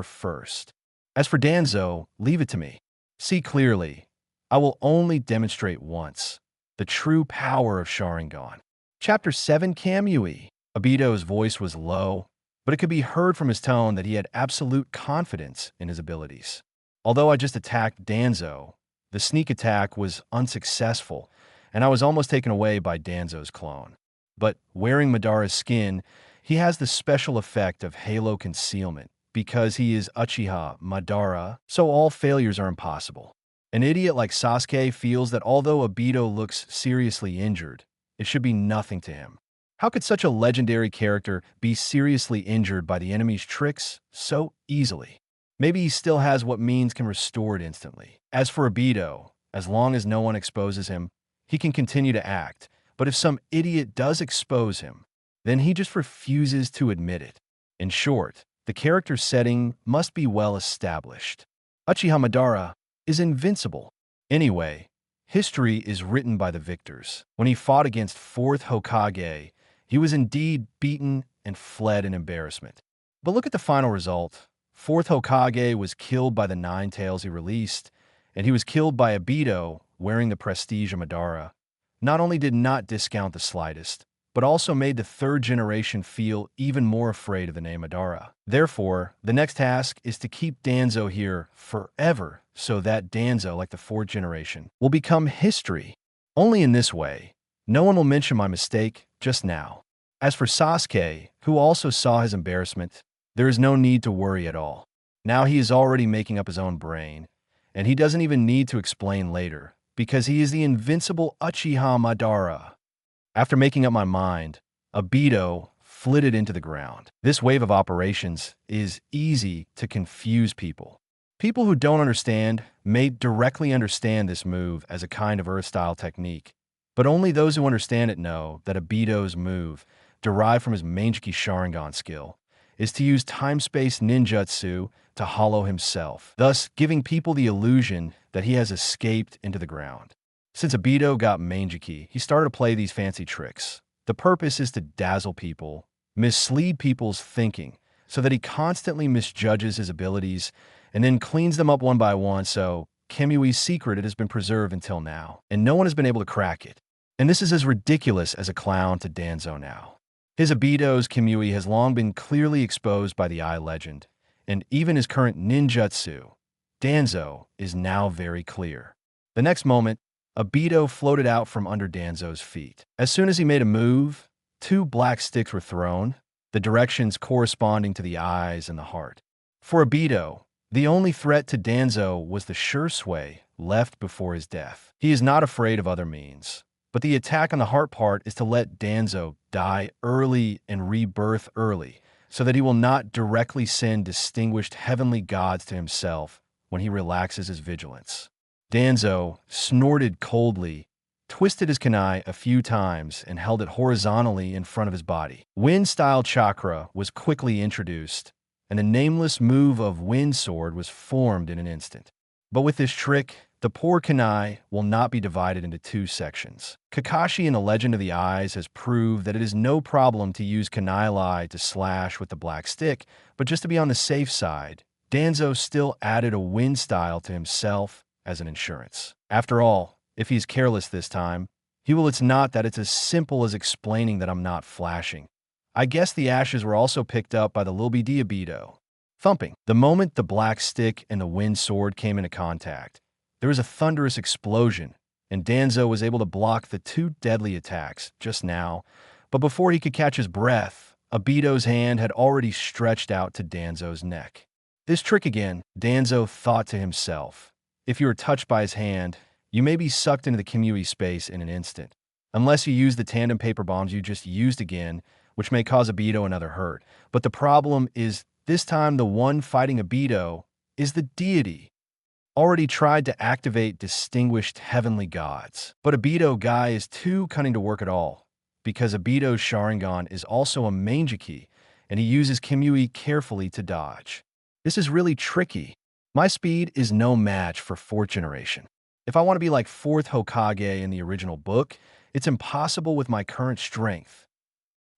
first. As for Danzo, leave it to me. See clearly. I will only demonstrate once. The true power of Sharingan. Chapter 7 Kamui. Obito's voice was low, but it could be heard from his tone that he had absolute confidence in his abilities. Although I just attacked Danzo, the sneak attack was unsuccessful, and I was almost taken away by Danzo's clone. But wearing Madara's skin, he has the special effect of halo concealment because he is Uchiha Madara, so all failures are impossible. An idiot like Sasuke feels that although Obito looks seriously injured, it should be nothing to him. How could such a legendary character be seriously injured by the enemy's tricks so easily? Maybe he still has what means can restore it instantly. As for Obito, as long as no one exposes him, he can continue to act. But if some idiot does expose him, then he just refuses to admit it. In short, the character setting must be well established. Uchiha Madara is invincible. Anyway, history is written by the victors. When he fought against 4th Hokage, he was indeed beaten and fled in embarrassment. But look at the final result. 4th Hokage was killed by the 9 tails he released, and he was killed by Obito wearing the prestige of Madara. Not only did not discount the slightest, but also made the 3rd generation feel even more afraid of the name Madara. Therefore, the next task is to keep Danzo here forever so that Danzo, like the 4th generation, will become history. Only in this way, no one will mention my mistake just now. As for Sasuke, who also saw his embarrassment, there is no need to worry at all. Now he is already making up his own brain, and he doesn't even need to explain later, because he is the invincible Uchiha Madara. After making up my mind, Obito flitted into the ground. This wave of operations is easy to confuse people. People who don't understand may directly understand this move as a kind of Earth-style technique, but only those who understand it know that Obito's move, derived from his Mangekyo Sharingan skill, is to use time-space ninjutsu to hollow himself, thus giving people the illusion that he has escaped into the ground. Since Obito got Mangekyo, he started to play these fancy tricks. The purpose is to dazzle people, mislead people's thinking, so that he constantly misjudges his abilities and then cleans them up one by one, so Kamui's secret has been preserved until now, and no one has been able to crack it. And this is as ridiculous as a clown to Danzo now. His Obito's Kamui has long been clearly exposed by the Eye Legend, and even his current ninjutsu, Danzo, is now very clear. The next moment, Obito floated out from under Danzo's feet. As soon as he made a move, 2 black sticks were thrown, the directions corresponding to the eyes and the heart. For Obito, the only threat to Danzo was the sure sway left before his death. He is not afraid of other means, but the attack on the heart part is to let Danzo die early and rebirth early, so that he will not directly send distinguished heavenly gods to himself when he relaxes his vigilance. Danzo snorted coldly, twisted his kunai a few times, and held it horizontally in front of his body. Wind-style chakra was quickly introduced, and the nameless move of Wind Sword was formed in an instant. But with this trick, the poor kunai will not be divided into 2 sections. Kakashi in the Legend of the Eyes has proved that it is no problem to use kunai to slash with the black stick, but just to be on the safe side, Danzo still added a wind style to himself as an insurance. After all, if he's careless this time, it's not that it's as simple as explaining that I'm not flashing. I guess the ashes were also picked up by the Lil BD Obito. Thumping. The moment the black stick and the wind sword came into contact, there was a thunderous explosion, and Danzo was able to block the 2 deadly attacks just now, but before he could catch his breath, Obito's hand had already stretched out to Danzo's neck. This trick again, Danzo thought to himself. If you are touched by his hand, you may be sucked into the Kamui space in an instant, unless you use the tandem paper bombs you just used again, which may cause Obito another hurt. But the problem is, this time the one fighting Obito is the deity. Already tried to activate distinguished heavenly gods. But Obito guy is too cunning to work at all, because Obito's Sharingan is also a Mangekyo, and he uses Kimui carefully to dodge. This is really tricky. My speed is no match for 4th generation. If I want to be like 4th Hokage in the original book, it's impossible with my current strength.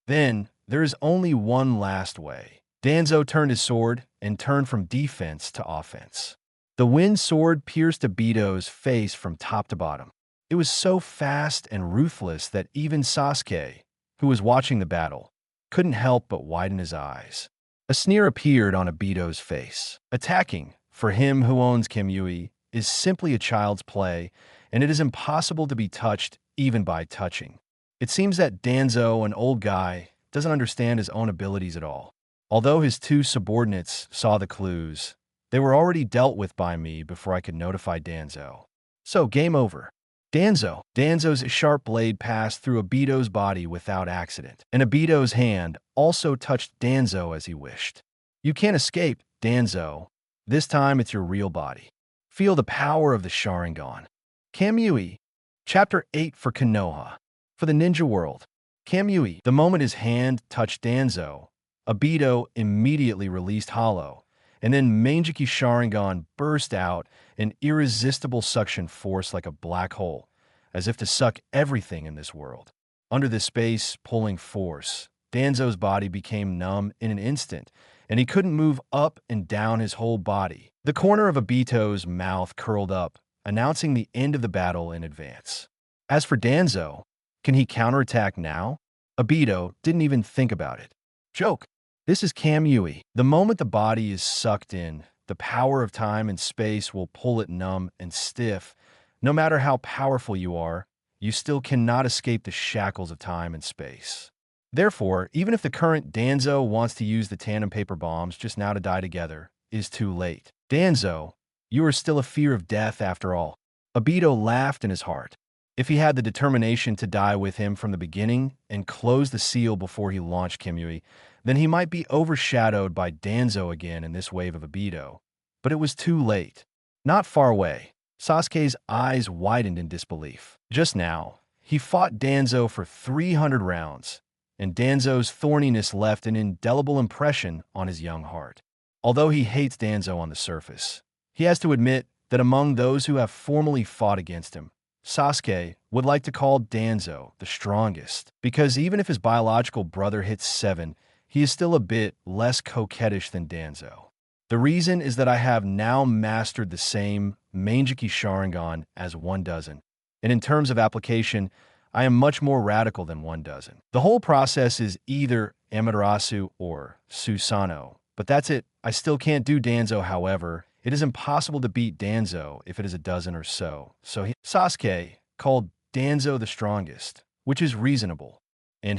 Then, there is only one last way. Danzo turned his sword and turned from defense to offense. The wind sword pierced Obito's face from top to bottom. It was so fast and ruthless that even Sasuke, who was watching the battle, couldn't help but widen his eyes. A sneer appeared on Obito's face. Attacking, for him who owns Kimui, is simply a child's play, and it is impossible to be touched even by touching. It seems that Danzo, an old guy, doesn't understand his own abilities at all. Although his 2 subordinates saw the clues, they were already dealt with by me before I could notify Danzo. So, game over. Danzo's sharp blade passed through Obito's body without accident, and Obito's hand also touched Danzo as he wished. You can't escape, Danzo. This time it's your real body. Feel the power of the Sharingan. Kamui. Chapter 8 for Konoha. For the ninja world. Kamui. The moment his hand touched Danzo, Obito immediately released Hollow, and then Mangekyo Sharingan burst out an irresistible suction force like a black hole, as if to suck everything in this world. Under this space-pulling force, Danzo's body became numb in an instant, and he couldn't move up and down his whole body. The corner of Obito's mouth curled up, announcing the end of the battle in advance. As for Danzo, can he counterattack now? Obito didn't even think about it. Joke. This is Kamui. The moment the body is sucked in, the power of time and space will pull it numb and stiff. No matter how powerful you are, you still cannot escape the shackles of time and space. Therefore, even if the current Danzo wants to use the tandem paper bombs just now to die together, it is too late. Danzo, you are still a fear of death after all. Obito laughed in his heart. If he had the determination to die with him from the beginning and close the seal before he launched Kimui, then he might be overshadowed by Danzo again in this wave of Obito. But it was too late. Not far away, Sasuke's eyes widened in disbelief. Just now, he fought Danzo for 300 rounds, and Danzo's thorniness left an indelible impression on his young heart. Although he hates Danzo on the surface, he has to admit that among those who have formally fought against him, Sasuke would like to call Danzo the strongest, because even if his biological brother hits 7, he is still a bit less coquettish than Danzo. The reason is that I have now mastered the same Mangekyo Sharingan as 1 dozen, and in terms of application, I am much more radical than 1 dozen. The whole process is either Amaterasu or Susanoo, but that's it. I still can't do Danzo, however. It is impossible to beat Danzo if it is 12 or so. Sasuke called Danzo the strongest, which is reasonable. And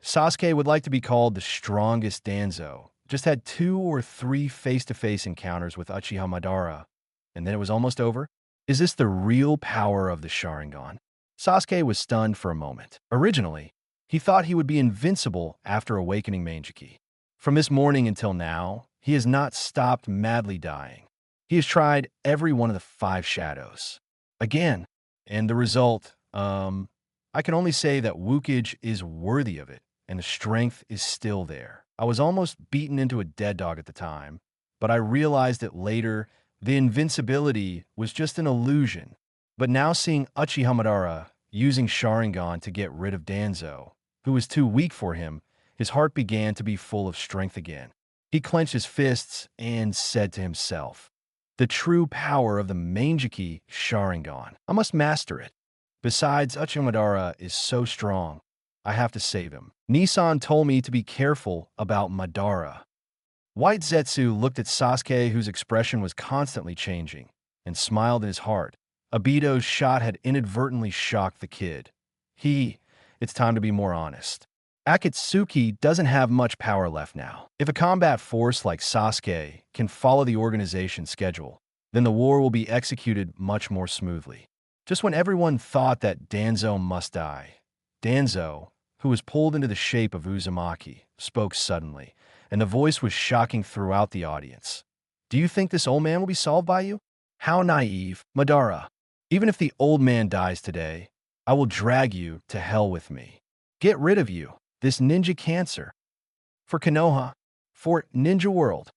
Sasuke would like to be called the strongest Danzo, just had 2 or 3 face-to-face encounters with Uchiha Madara, and then it was almost over? Is this the real power of the Sharingan? Sasuke was stunned for a moment. Originally, he thought he would be invincible after awakening Mangekyo. From this morning until now, he has not stopped madly dying. He has tried every one of the 5 shadows. Again, and the result, I can only say that Wookage is worthy of it, and the strength is still there. I was almost beaten into a dead dog at the time, but I realized it later. The invincibility was just an illusion. But now seeing Uchiha Madara using Sharingan to get rid of Danzo, who was too weak for him, his heart began to be full of strength again. He clenched his fists and said to himself, "The true power of the Mangekyo Sharingan. I must master it. Besides, Uchiha Madara is so strong. I have to save him. Nissan told me to be careful about Madara." White Zetsu looked at Sasuke, whose expression was constantly changing, and smiled in his heart. Obito's shot had inadvertently shocked the kid. It's time to be more honest. Akatsuki doesn't have much power left now. If a combat force like Sasuke can follow the organization's schedule, then the war will be executed much more smoothly. Just when everyone thought that Danzo must die, Danzo, who was pulled into the shape of Uzumaki, spoke suddenly, and the voice was shocking throughout the audience. "Do you think this old man will be solved by you? How naive, Madara. Even if the old man dies today, I will drag you to hell with me. Get rid of you, this ninja cancer." For Konoha, for Ninja World,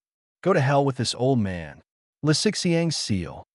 go to hell with this old man. Lisixiang's seal.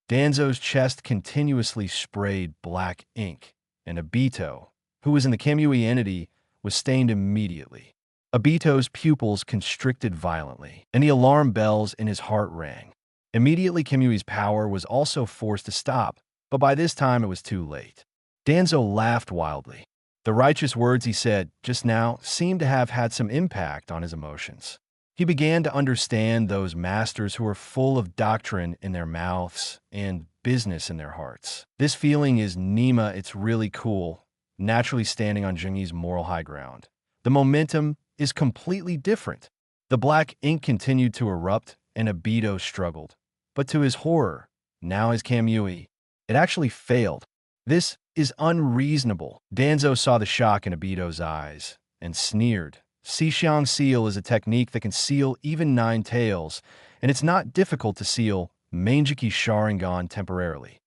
Danzo's chest continuously sprayed black ink, and Obito, who was in the Kamui entity, was stained immediately. Obito's pupils constricted violently, and the alarm bells in his heart rang. Immediately, Kamui's power was also forced to stop, but by this time it was too late. Danzo laughed wildly. The righteous words he said just now seemed to have had some impact on his emotions. He began to understand those masters who are full of doctrine in their mouths and business in their hearts. This feeling is Nima, it's really cool, naturally standing on Zhengyi's moral high ground. The momentum is completely different. The black ink continued to erupt, and Obito struggled. But to his horror, now his Kamui, it actually failed. This is unreasonable. Danzo saw the shock in Obito's eyes and sneered. Xixiang seal is a technique that can seal even 9 tails, and it's not difficult to seal Mangekyo Sharingan temporarily.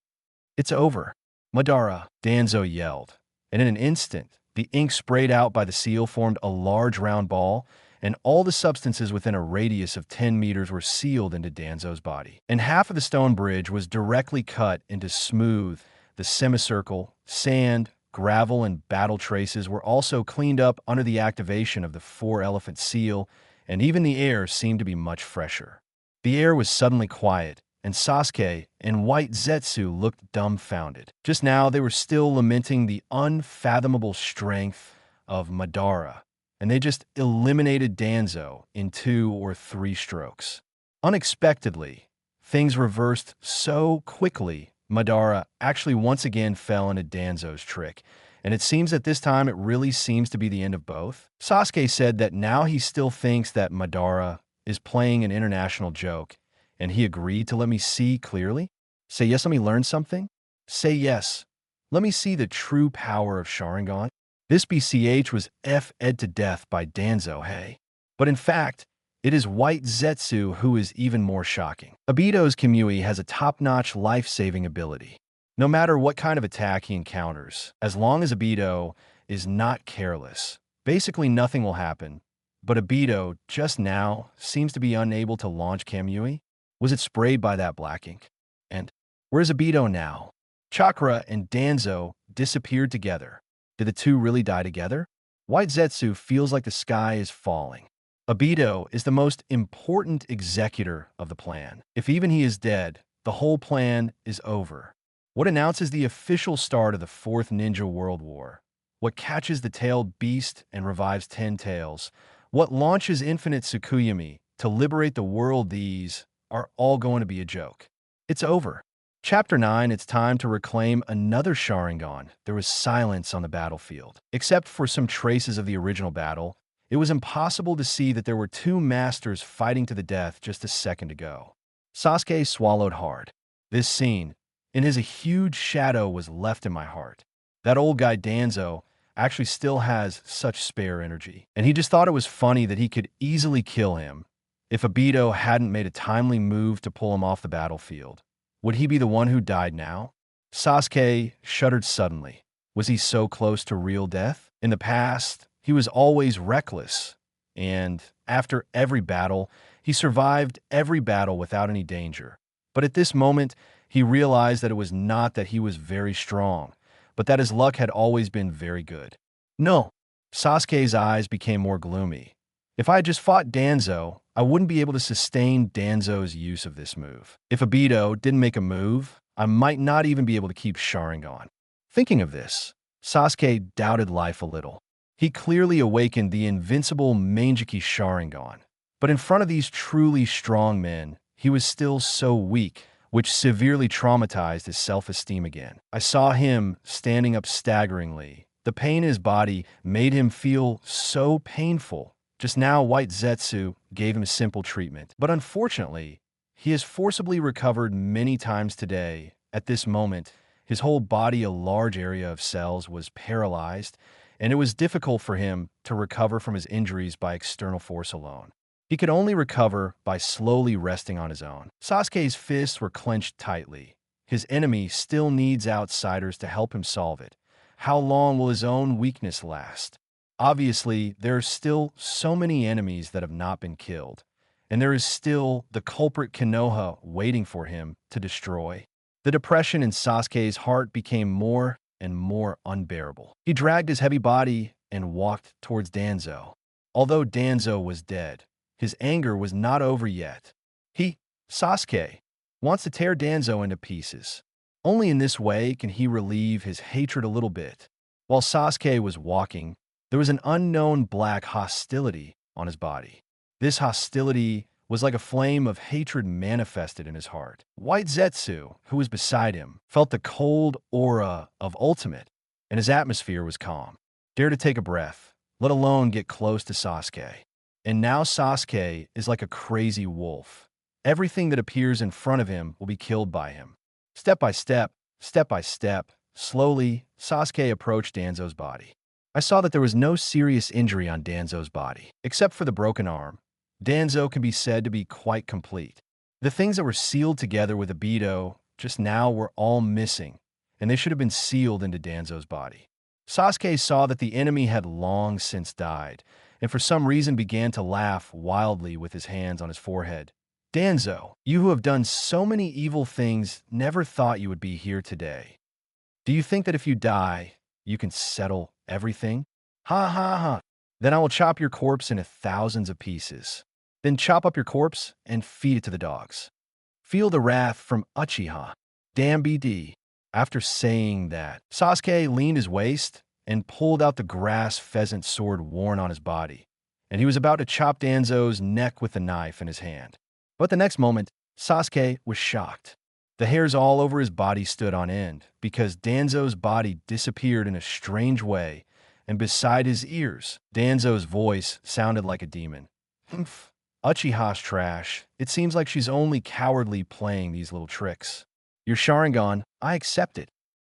It's over. Madara, Danzo yelled, and in an instant, the ink sprayed out by the seal formed a large round ball, and all the substances within a radius of 10 meters were sealed into Danzo's body. And half of the stone bridge was directly cut into smooth. The semicircle, sand, gravel, and battle traces were also cleaned up under the activation of the 4-elephant seal, and even the air seemed to be much fresher. The air was suddenly quiet, and Sasuke and White Zetsu looked dumbfounded. Just now, they were still lamenting the unfathomable strength of Madara, and they just eliminated Danzo in 2 or 3 strokes. Unexpectedly, things reversed so quickly. Madara actually once again fell into Danzo's trick, and it seems that this time it really seems to be the end of both. Sasuke said that now he still thinks that Madara is playing an international joke, and he agreed to let me see clearly. Say yes, let me learn something. Say yes, let me see the true power of Sharingan. This BCH was F-ed to death by Danzo, hey. But in fact, it is White Zetsu who is even more shocking. Obito's Kamui has a top-notch life-saving ability. No matter what kind of attack he encounters, as long as Obito is not careless, basically nothing will happen. But Obito, just now, seems to be unable to launch Kamui. Was it sprayed by that black ink? And where's Obito now? Chakra and Danzo disappeared together. Did the two really die together? White Zetsu feels like the sky is falling. Obito is the most important executor of the plan. If even he is dead, the whole plan is over. What announces the official start of the 4th Ninja World War? What catches the tailed beast and revives 10 tails? What launches Infinite Tsukuyomi to liberate the world? These are all going to be a joke. It's over. Chapter 9, it's time to reclaim another Sharingan. There was silence on the battlefield. Except for some traces of the original battle, it was impossible to see that there were 2 masters fighting to the death just a second ago. Sasuke swallowed hard. This scene, in his a huge shadow, was left in my heart. That old guy Danzo actually still has such spare energy, and he just thought it was funny that he could easily kill him if Obito hadn't made a timely move to pull him off the battlefield. Would he be the one who died now? Sasuke shuddered suddenly. Was he so close to real death? In the past, he was always reckless, and after every battle, he survived every battle without any danger. But at this moment, he realized that it was not that he was very strong, but that his luck had always been very good. No. Sasuke's eyes became more gloomy. If I had just fought Danzo, I wouldn't be able to sustain Danzo's use of this move. If Obito didn't make a move, I might not even be able to keep Sharingan. Thinking of this, Sasuke doubted life a little. He clearly awakened the invincible Mangekyo Sharingan. But in front of these truly strong men, he was still so weak, which severely traumatized his self-esteem again. I saw him standing up staggeringly. The pain in his body made him feel so painful. Just now, White Zetsu gave him simple treatment. But unfortunately, he has forcibly recovered many times today. At this moment, his whole body, a large area of cells, was paralyzed, and it was difficult for him to recover from his injuries by external force alone. He could only recover by slowly resting on his own. Sasuke's fists were clenched tightly. His enemy still needs outsiders to help him solve it. How long will his own weakness last? Obviously, there are still so many enemies that have not been killed, and there is still the culprit Konoha waiting for him to destroy. The depression in Sasuke's heart became more and more unbearable. He dragged his heavy body and walked towards Danzo. Although Danzo was dead, his anger was not over yet. Sasuke, wants to tear Danzo into pieces. Only in this way can he relieve his hatred a little bit. While Sasuke was walking, there was an unknown black hostility on his body. This hostility was like a flame of hatred manifested in his heart. White Zetsu, who was beside him, felt the cold aura of ultimate, and his atmosphere was calm. Dare to take a breath, let alone get close to Sasuke. And now Sasuke is like a crazy wolf. Everything that appears in front of him will be killed by him. Step by step, slowly, Sasuke approached Danzo's body. I saw that there was no serious injury on Danzo's body, except for the broken arm. Danzo can be said to be quite complete. The things that were sealed together with Obito just now were all missing, and they should have been sealed into Danzo's body. Sasuke saw that the enemy had long since died, and for some reason began to laugh wildly with his hands on his forehead. Danzo, you who have done so many evil things, never thought you would be here today. Do you think that if you die, you can settle everything? Ha ha ha. Then I will chop your corpse into thousands of pieces. Then chop up your corpse and feed it to the dogs. Feel the wrath from Uchiha. Damn BD. After saying that, Sasuke leaned his waist and pulled out the grass pheasant sword worn on his body, and he was about to chop Danzo's neck with the knife in his hand. But the next moment, Sasuke was shocked. The hairs all over his body stood on end because Danzo's body disappeared in a strange way, and beside his ears, Danzo's voice sounded like a demon. Humph. Uchiha's trash. It seems like she's only cowardly playing these little tricks. Your Sharingan, I accept it.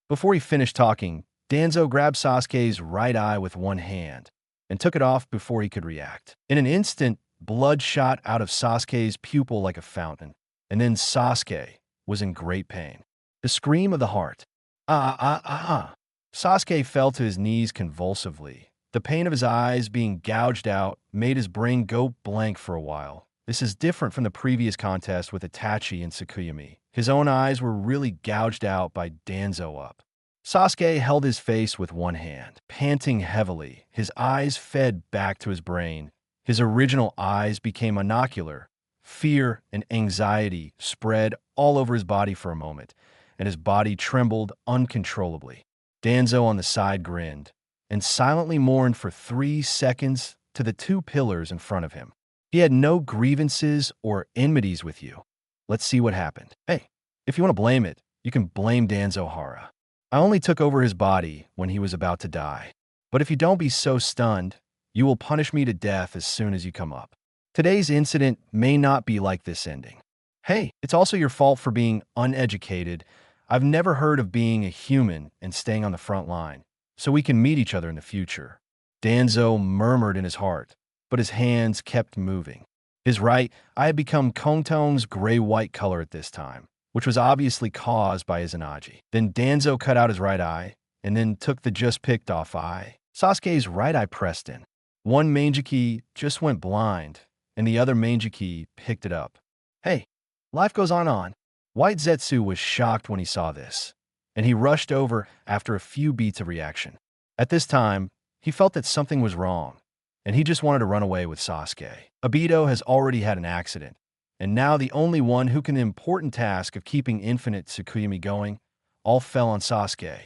Before he finished talking, Danzo grabbed Sasuke's right eye with one hand and took it off before he could react. In an instant, blood shot out of Sasuke's pupil like a fountain, and then Sasuke was in great pain. The scream of the heart. Sasuke fell to his knees convulsively. The pain of his eyes being gouged out made his brain go blank for a while. This is different from the previous contest with Itachi and Tsukuyomi. His own eyes were really gouged out by Danzo up. Sasuke held his face with one hand, panting heavily. His eyes fed back to his brain. His original eyes became monocular. Fear and anxiety spread all over his body for a moment, and his body trembled uncontrollably. Danzo on the side grinned and silently mourned for 3 seconds to the 2 pillars in front of him. He had no grievances or enmities with you. Let's see what happened. Hey, if you want to blame it, you can blame Danzo Hara. I only took over his body when he was about to die. But if you don't be so stunned, you will punish me to death as soon as you come up. Today's incident may not be like this ending. Hey, it's also your fault for being uneducated. I've never heard of being a human and staying on the front line, so we can meet each other in the future. Danzo murmured in his heart, but his hands kept moving. His right eye had become Kongtong's gray-white color at this time, which was obviously caused by his Izanagi. Then Danzo cut out his right eye, and then took the just-picked-off eye. Sasuke's right eye pressed in. One Mangekyo just went blind, and the other Mangekyo picked it up. Hey, life goes on. White Zetsu was shocked when he saw this, and he rushed over after a few beats of reaction. At this time, he felt that something was wrong, and he just wanted to run away with Sasuke. Obito has already had an accident, and now the only one who can the important task of keeping infinite Tsukuyomi going all fell on Sasuke.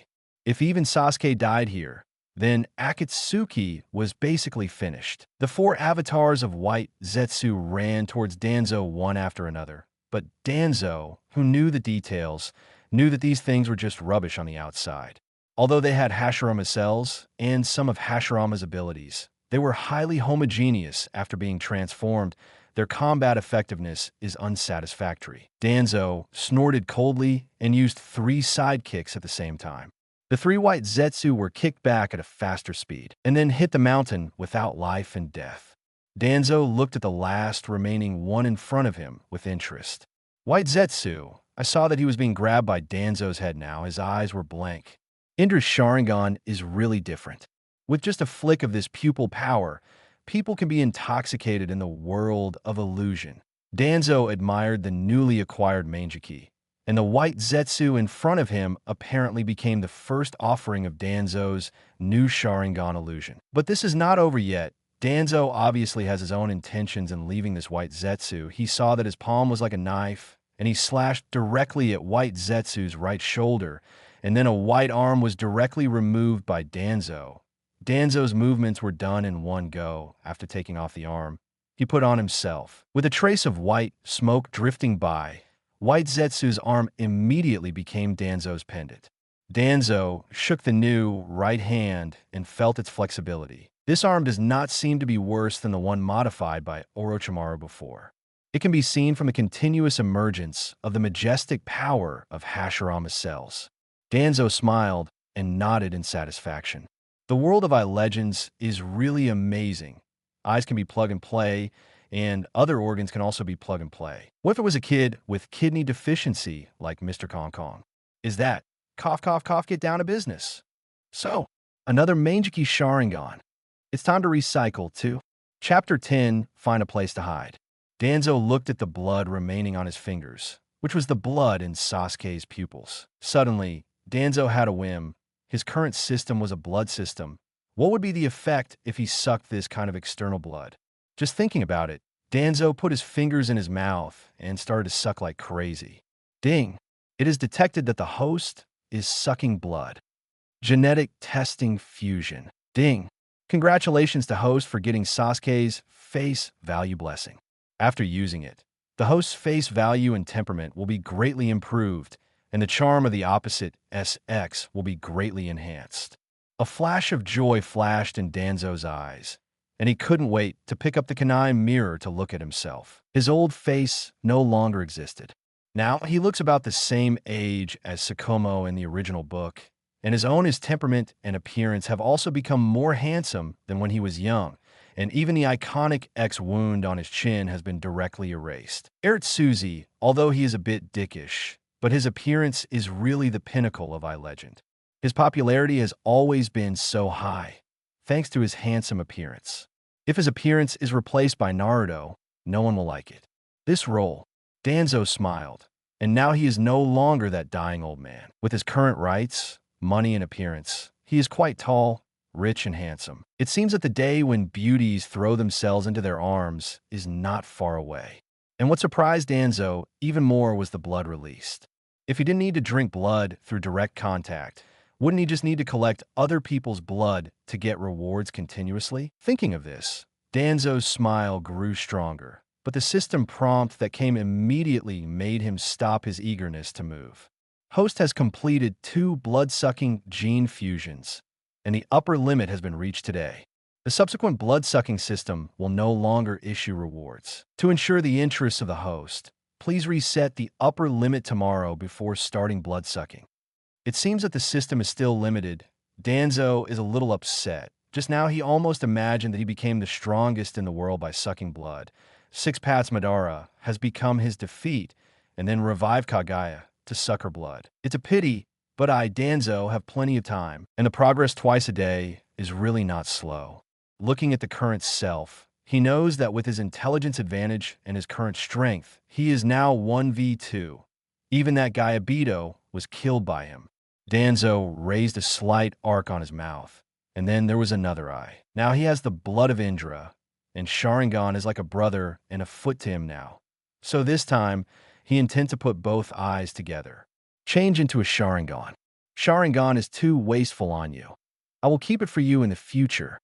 If even Sasuke died here, then Akatsuki was basically finished. The 4 avatars of White Zetsu ran towards Danzo one after another, but Danzo, who knew the details, knew that these things were just rubbish on the outside. Although they had Hashirama cells and some of Hashirama's abilities, they were highly homogeneous after being transformed. Their combat effectiveness is unsatisfactory. Danzo snorted coldly and used 3 sidekicks at the same time. The 3 white Zetsu were kicked back at a faster speed, and then hit the mountain without life and death. Danzo looked at the last remaining one in front of him with interest. White Zetsu, I saw that he was being grabbed by Danzo's head now. His eyes were blank. Indra's Sharingan is really different. With just a flick of this pupil power, people can be intoxicated in the world of illusion. Danzo admired the newly acquired Mangekyo, and the white Zetsu in front of him apparently became the first offering of Danzo's new Sharingan illusion. But this is not over yet. Danzo obviously has his own intentions in leaving this white Zetsu. He saw that his palm was like a knife, and he slashed directly at white Zetsu's right shoulder, and then a white arm was directly removed by Danzo. Danzo's movements were done in one go. After taking off the arm, he put on himself. With a trace of white smoke drifting by, white Zetsu's arm immediately became Danzo's pendant. Danzo shook the new right hand and felt its flexibility. This arm does not seem to be worse than the one modified by Orochimaru before. It can be seen from the continuous emergence of the majestic power of Hashirama's cells. Danzo smiled and nodded in satisfaction. The world of iLegends is really amazing. Eyes can be plug and play, and other organs can also be plug and play. What if it was a kid with kidney deficiency like Mr. Kong Kong? Is that cough, cough, cough, get down to business? So, another Mangekyo Sharingan. It's time to recycle, too. Chapter 10, Find a Place to Hide. Danzo looked at the blood remaining on his fingers, which was the blood in Sasuke's pupils. Suddenly, Danzo had a whim. His current system was a blood system. What would be the effect if he sucked this kind of external blood? Just thinking about it, Danzo put his fingers in his mouth and started to suck like crazy. Ding! It is detected that the host is sucking blood. Genetic testing fusion. Ding! Congratulations to host for getting Sasuke's face value blessing. After using it, the host's face value and temperament will be greatly improved, and the charm of the opposite SX will be greatly enhanced. A flash of joy flashed in Danzo's eyes, and he couldn't wait to pick up the kunai mirror to look at himself. His old face no longer existed. Now he looks about the same age as Sakomo in the original book, and his temperament and appearance have also become more handsome than when he was young, and even the iconic X wound on his chin has been directly erased. Eretsuzi, although he is a bit dickish, but his appearance is really the pinnacle of iLegend. His popularity has always been so high, thanks to his handsome appearance. If his appearance is replaced by Naruto, no one will like it. This role, Danzo smiled, and now he is no longer that dying old man. With his current rights, money, and appearance, he is quite tall, rich, and handsome. It seems that the day when beauties throw themselves into their arms is not far away. And what surprised Danzo even more was the blood released. If he didn't need to drink blood through direct contact, wouldn't he just need to collect other people's blood to get rewards continuously? Thinking of this, Danzo's smile grew stronger, but the system prompt that came immediately made him stop his eagerness to move. Host has completed 2 blood-sucking gene fusions, and the upper limit has been reached today. The subsequent blood-sucking system will no longer issue rewards. To ensure the interests of the host, please reset the upper limit tomorrow before starting blood-sucking. It seems that the system is still limited. Danzo is a little upset. Just now, he almost imagined that he became the strongest in the world by sucking blood. Six Paths Madara has become his defeat, and then revived Kaguya to suck her blood. It's a pity, but I, Danzo, have plenty of time, and the progress twice a day is really not slow. Looking at the current self, he knows that with his intelligence advantage and his current strength, he is now 1v2. Even that guy Obito was killed by him. Danzo raised a slight arc on his mouth, and then there was another eye. Now he has the blood of Indra, and Sharingan is like a brother and a foot to him now. So this time, he intends to put both eyes together. Change into a Sharingan. Sharingan is too wasteful on you. I will keep it for you in the future.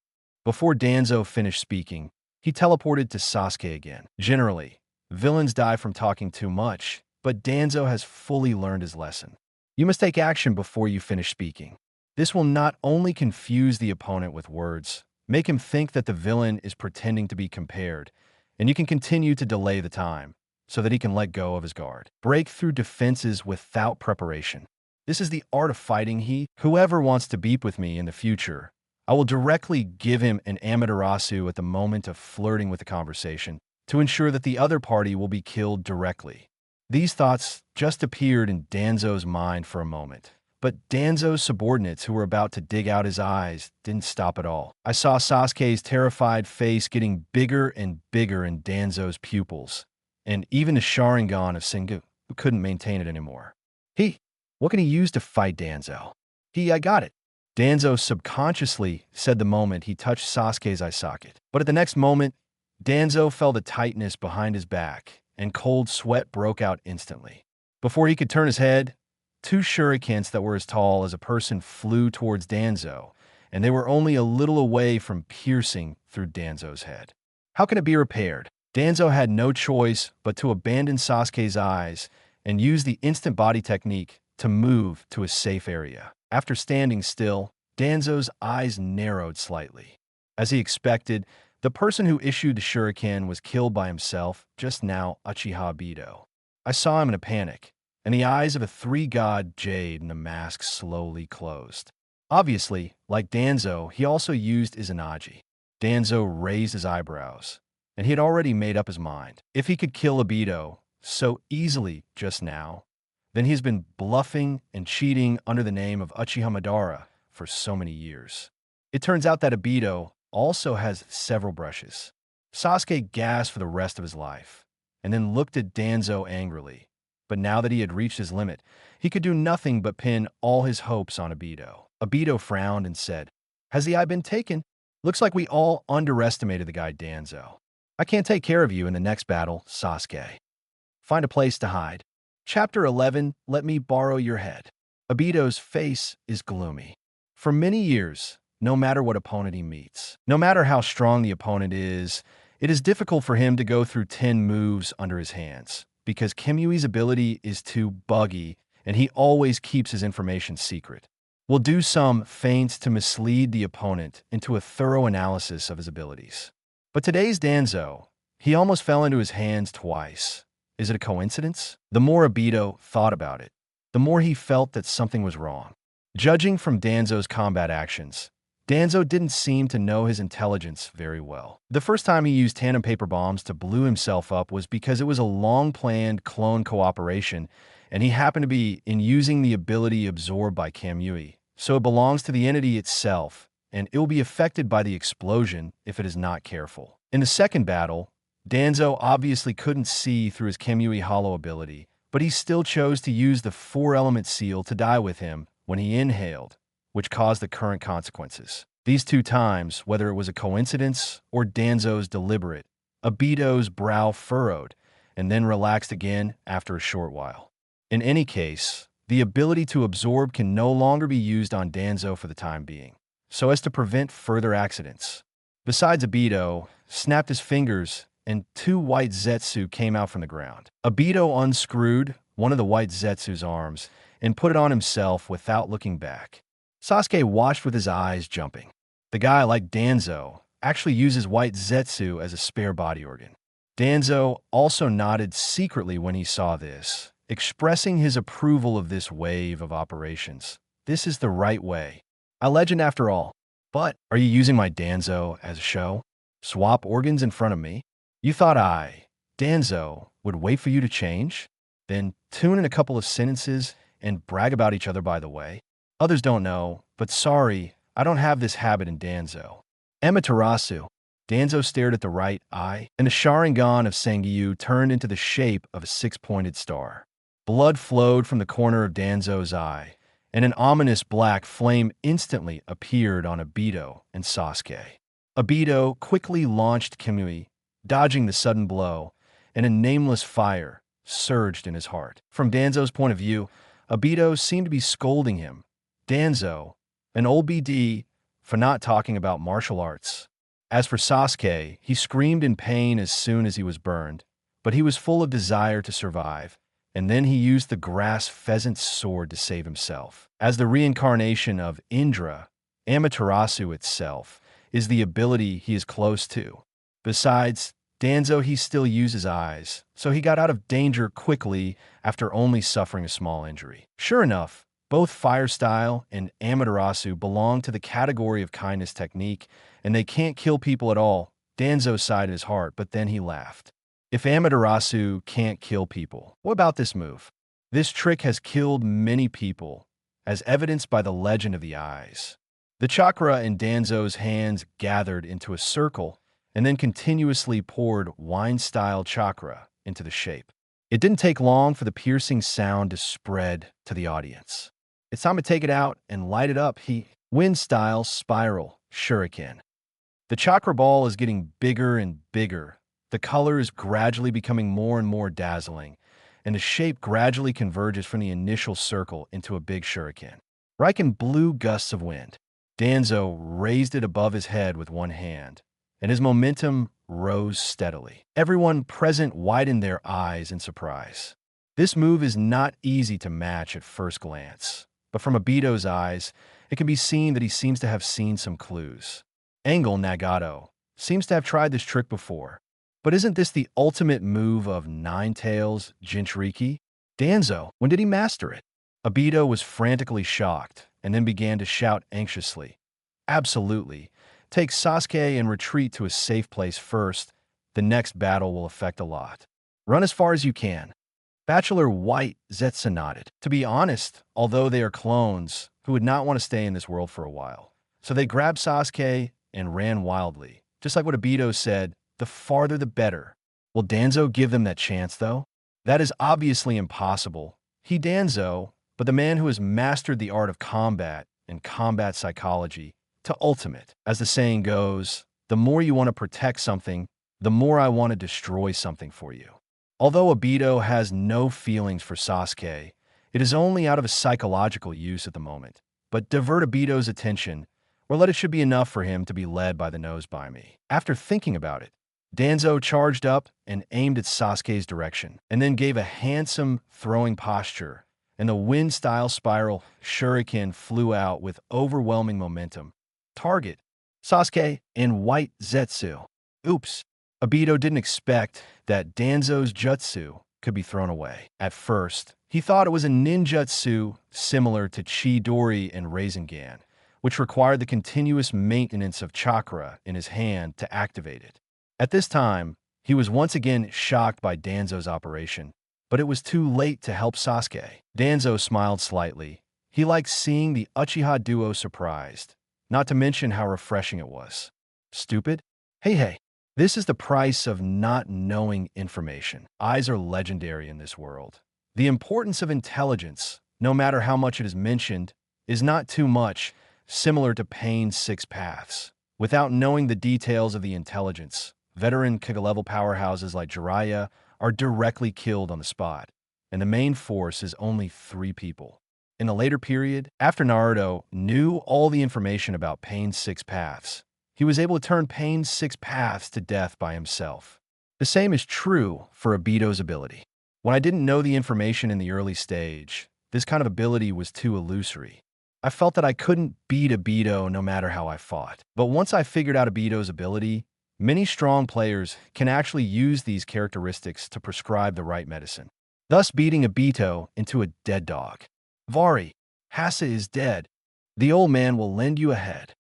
Before Danzo finished speaking, he teleported to Sasuke again. Generally, villains die from talking too much, but Danzo has fully learned his lesson. You must take action before you finish speaking. This will not only confuse the opponent with words, make him think that the villain is pretending to be compared, and you can continue to delay the time so that he can let go of his guard. Break through defenses without preparation. This is the art of fighting. Whoever wants to beep with me in the future, I will directly give him an Amaterasu at the moment of flirting with the conversation to ensure that the other party will be killed directly. These thoughts just appeared in Danzo's mind for a moment, But Danzo's subordinates who were about to dig out his eyes didn't stop at all. I saw Sasuke's terrified face getting bigger and bigger in Danzo's pupils, and even the Sharingan of Sengoku couldn't maintain it anymore. What can he use to fight Danzo? I got it. Danzo subconsciously said the moment he touched Sasuke's eye socket. But at the next moment, Danzo felt a tightness behind his back, and cold sweat broke out instantly. Before he could turn his head, two shurikens that were as tall as a person flew towards Danzo, and they were only a little away from piercing through Danzo's head. How can it be repaired? Danzo had no choice but to abandon Sasuke's eyes and use the instant body technique to move to a safe area. After standing still, Danzo's eyes narrowed slightly. As he expected, the person who issued the shuriken was killed by himself just now, Uchiha Obito. I saw him in a panic, and the eyes of a three-god jade in a mask slowly closed. Obviously, like Danzo, he also used Izanagi. Danzo raised his eyebrows, and he had already made up his mind. If he could kill Obito so easily just now, then he's been bluffing and cheating under the name of Uchiha Madara for so many years. It turns out that Obito also has several brushes. Sasuke gasped for the rest of his life, and then looked at Danzo angrily. But now that he had reached his limit, he could do nothing but pin all his hopes on Obito. Obito frowned and said, "Has the eye been taken? Looks like we all underestimated the guy Danzo. I can't take care of you in the next battle, Sasuke. Find a place to hide." Chapter 11, Let Me Borrow Your Head. Obito's face is gloomy. For many years, no matter what opponent he meets, no matter how strong the opponent is, it is difficult for him to go through 10 moves under his hands, because Kimui's ability is too buggy, and he always keeps his information secret. Will do some feints to mislead the opponent into a thorough analysis of his abilities. But today's Danzo, he almost fell into his hands twice. Is it a coincidence? The more Obito thought about it, the more he felt that something was wrong. Judging from Danzo's combat actions, Danzo didn't seem to know his intelligence very well. The first time he used tandem paper bombs to blow himself up was because it was a long-planned clone cooperation, and he happened to be in using the ability absorbed by Kamui, so it belongs to the entity itself, and it will be affected by the explosion if it is not careful. In the second battle, Danzo obviously couldn't see through his Kamui Hollow ability, but he still chose to use the 4-element seal to die with him when he inhaled, which caused the current consequences. These two times, whether it was a coincidence or Danzo's deliberate, Obito's brow furrowed and then relaxed again after a short while. In any case, the ability to absorb can no longer be used on Danzo for the time being, so as to prevent further accidents. Besides, Obito snapped his fingers and 2 white Zetsu came out from the ground. Obito unscrewed one of the white Zetsu's arms and put it on himself without looking back. Sasuke watched with his eyes jumping. The guy, like Danzo, actually uses white Zetsu as a spare body organ. Danzo also nodded secretly when he saw this, expressing his approval of this wave of operations. This is the right way. A legend after all. But are you using my Danzo as a show? Swap organs in front of me? You thought I, Danzo, would wait for you to change? Then tune in a couple of sentences and brag about each other by the way. Others don't know, but sorry, I don't have this habit in Danzo. Amaterasu. Danzo stared at the right eye, and the Sharingan of Sengoku turned into the shape of a 6-pointed star. Blood flowed from the corner of Danzo's eye, and an ominous black flame instantly appeared on Obito and Sasuke. Obito quickly launched Kamui, dodging the sudden blow, and a nameless fire surged in his heart. From Danzo's point of view, Obito seemed to be scolding him. Danzo, an old BD, for not talking about martial arts. As for Sasuke, he screamed in pain as soon as he was burned, but he was full of desire to survive, and then he used the grass pheasant's sword to save himself. As the reincarnation of Indra, Amaterasu itself is the ability he is close to. Besides, Danzo he still uses eyes, so he got out of danger quickly after only suffering a small injury. Sure enough, both Fire Style and Amaterasu belong to the category of kindness technique, and they can't kill people at all. Danzo sighed his heart, but then he laughed. If Amaterasu can't kill people, what about this move? This trick has killed many people, as evidenced by the legend of the eyes. The chakra in Danzo's hands gathered into a circle and then continuously poured wine-style chakra into the shape. It didn't take long for the piercing sound to spread to the audience. It's time to take it out and light it up. Wind-style spiral shuriken. The chakra ball is getting bigger and bigger. The color is gradually becoming more and more dazzling, and the shape gradually converges from the initial circle into a big shuriken. Riken blew gusts of wind. Danzo raised it above his head with one hand, and his momentum rose steadily. Everyone present widened their eyes in surprise. This move is not easy to match at first glance, but from Obito's eyes, it can be seen that he seems to have seen some clues. Angle Nagato seems to have tried this trick before, but isn't this the ultimate move of Nine Tails Jinchuriki? Danzo, when did he master it? Obito was frantically shocked and then began to shout anxiously. Absolutely. Take Sasuke and retreat to a safe place first. The next battle will affect a lot. Run as far as you can. Bachelor White Zetsu nodded. To be honest, although they are clones who would not want to stay in this world for a while. So they grabbed Sasuke and ran wildly. Just like what Obito said, the farther the better. Will Danzo give them that chance, though? That is obviously impossible. Danzo, but the man who has mastered the art of combat and combat psychology to ultimate. As the saying goes, the more you want to protect something, the more I want to destroy something for you. Although Obito has no feelings for Sasuke, it is only out of a psychological use at the moment. But divert Obito's attention, or let it should be enough for him to be led by the nose by me. After thinking about it, Danzo charged up and aimed at Sasuke's direction, and then gave a handsome throwing posture, and the wind-style spiral shuriken flew out with overwhelming momentum. Target: Sasuke and White Zetsu. Oops. Obito didn't expect that Danzo's jutsu could be thrown away. At first, he thought it was a ninjutsu similar to Chidori and Rasengan, which required the continuous maintenance of chakra in his hand to activate it. At this time, he was once again shocked by Danzo's operation, but it was too late to help Sasuke. Danzo smiled slightly. He liked seeing the Uchiha duo surprised, not to mention how refreshing it was. Stupid? Hey. This is the price of not knowing information. Eyes are legendary in this world. The importance of intelligence, no matter how much it is mentioned, is not too much, similar to Pain's Six Paths. Without knowing the details of the intelligence, veteran Kage-level powerhouses like Jiraiya are directly killed on the spot, and the main force is only 3 people. In a later period, after Naruto knew all the information about Pain's Six Paths, he was able to turn Pain's 6 paths to death by himself. The same is true for Obito's ability. When I didn't know the information in the early stage, this kind of ability was too illusory. I felt that I couldn't beat Obito no matter how I fought. But once I figured out Obito's ability, many strong players can actually use these characteristics to prescribe the right medicine, thus beating Obito into a dead dog. Vari, Hasa is dead. The old man will lend you a head.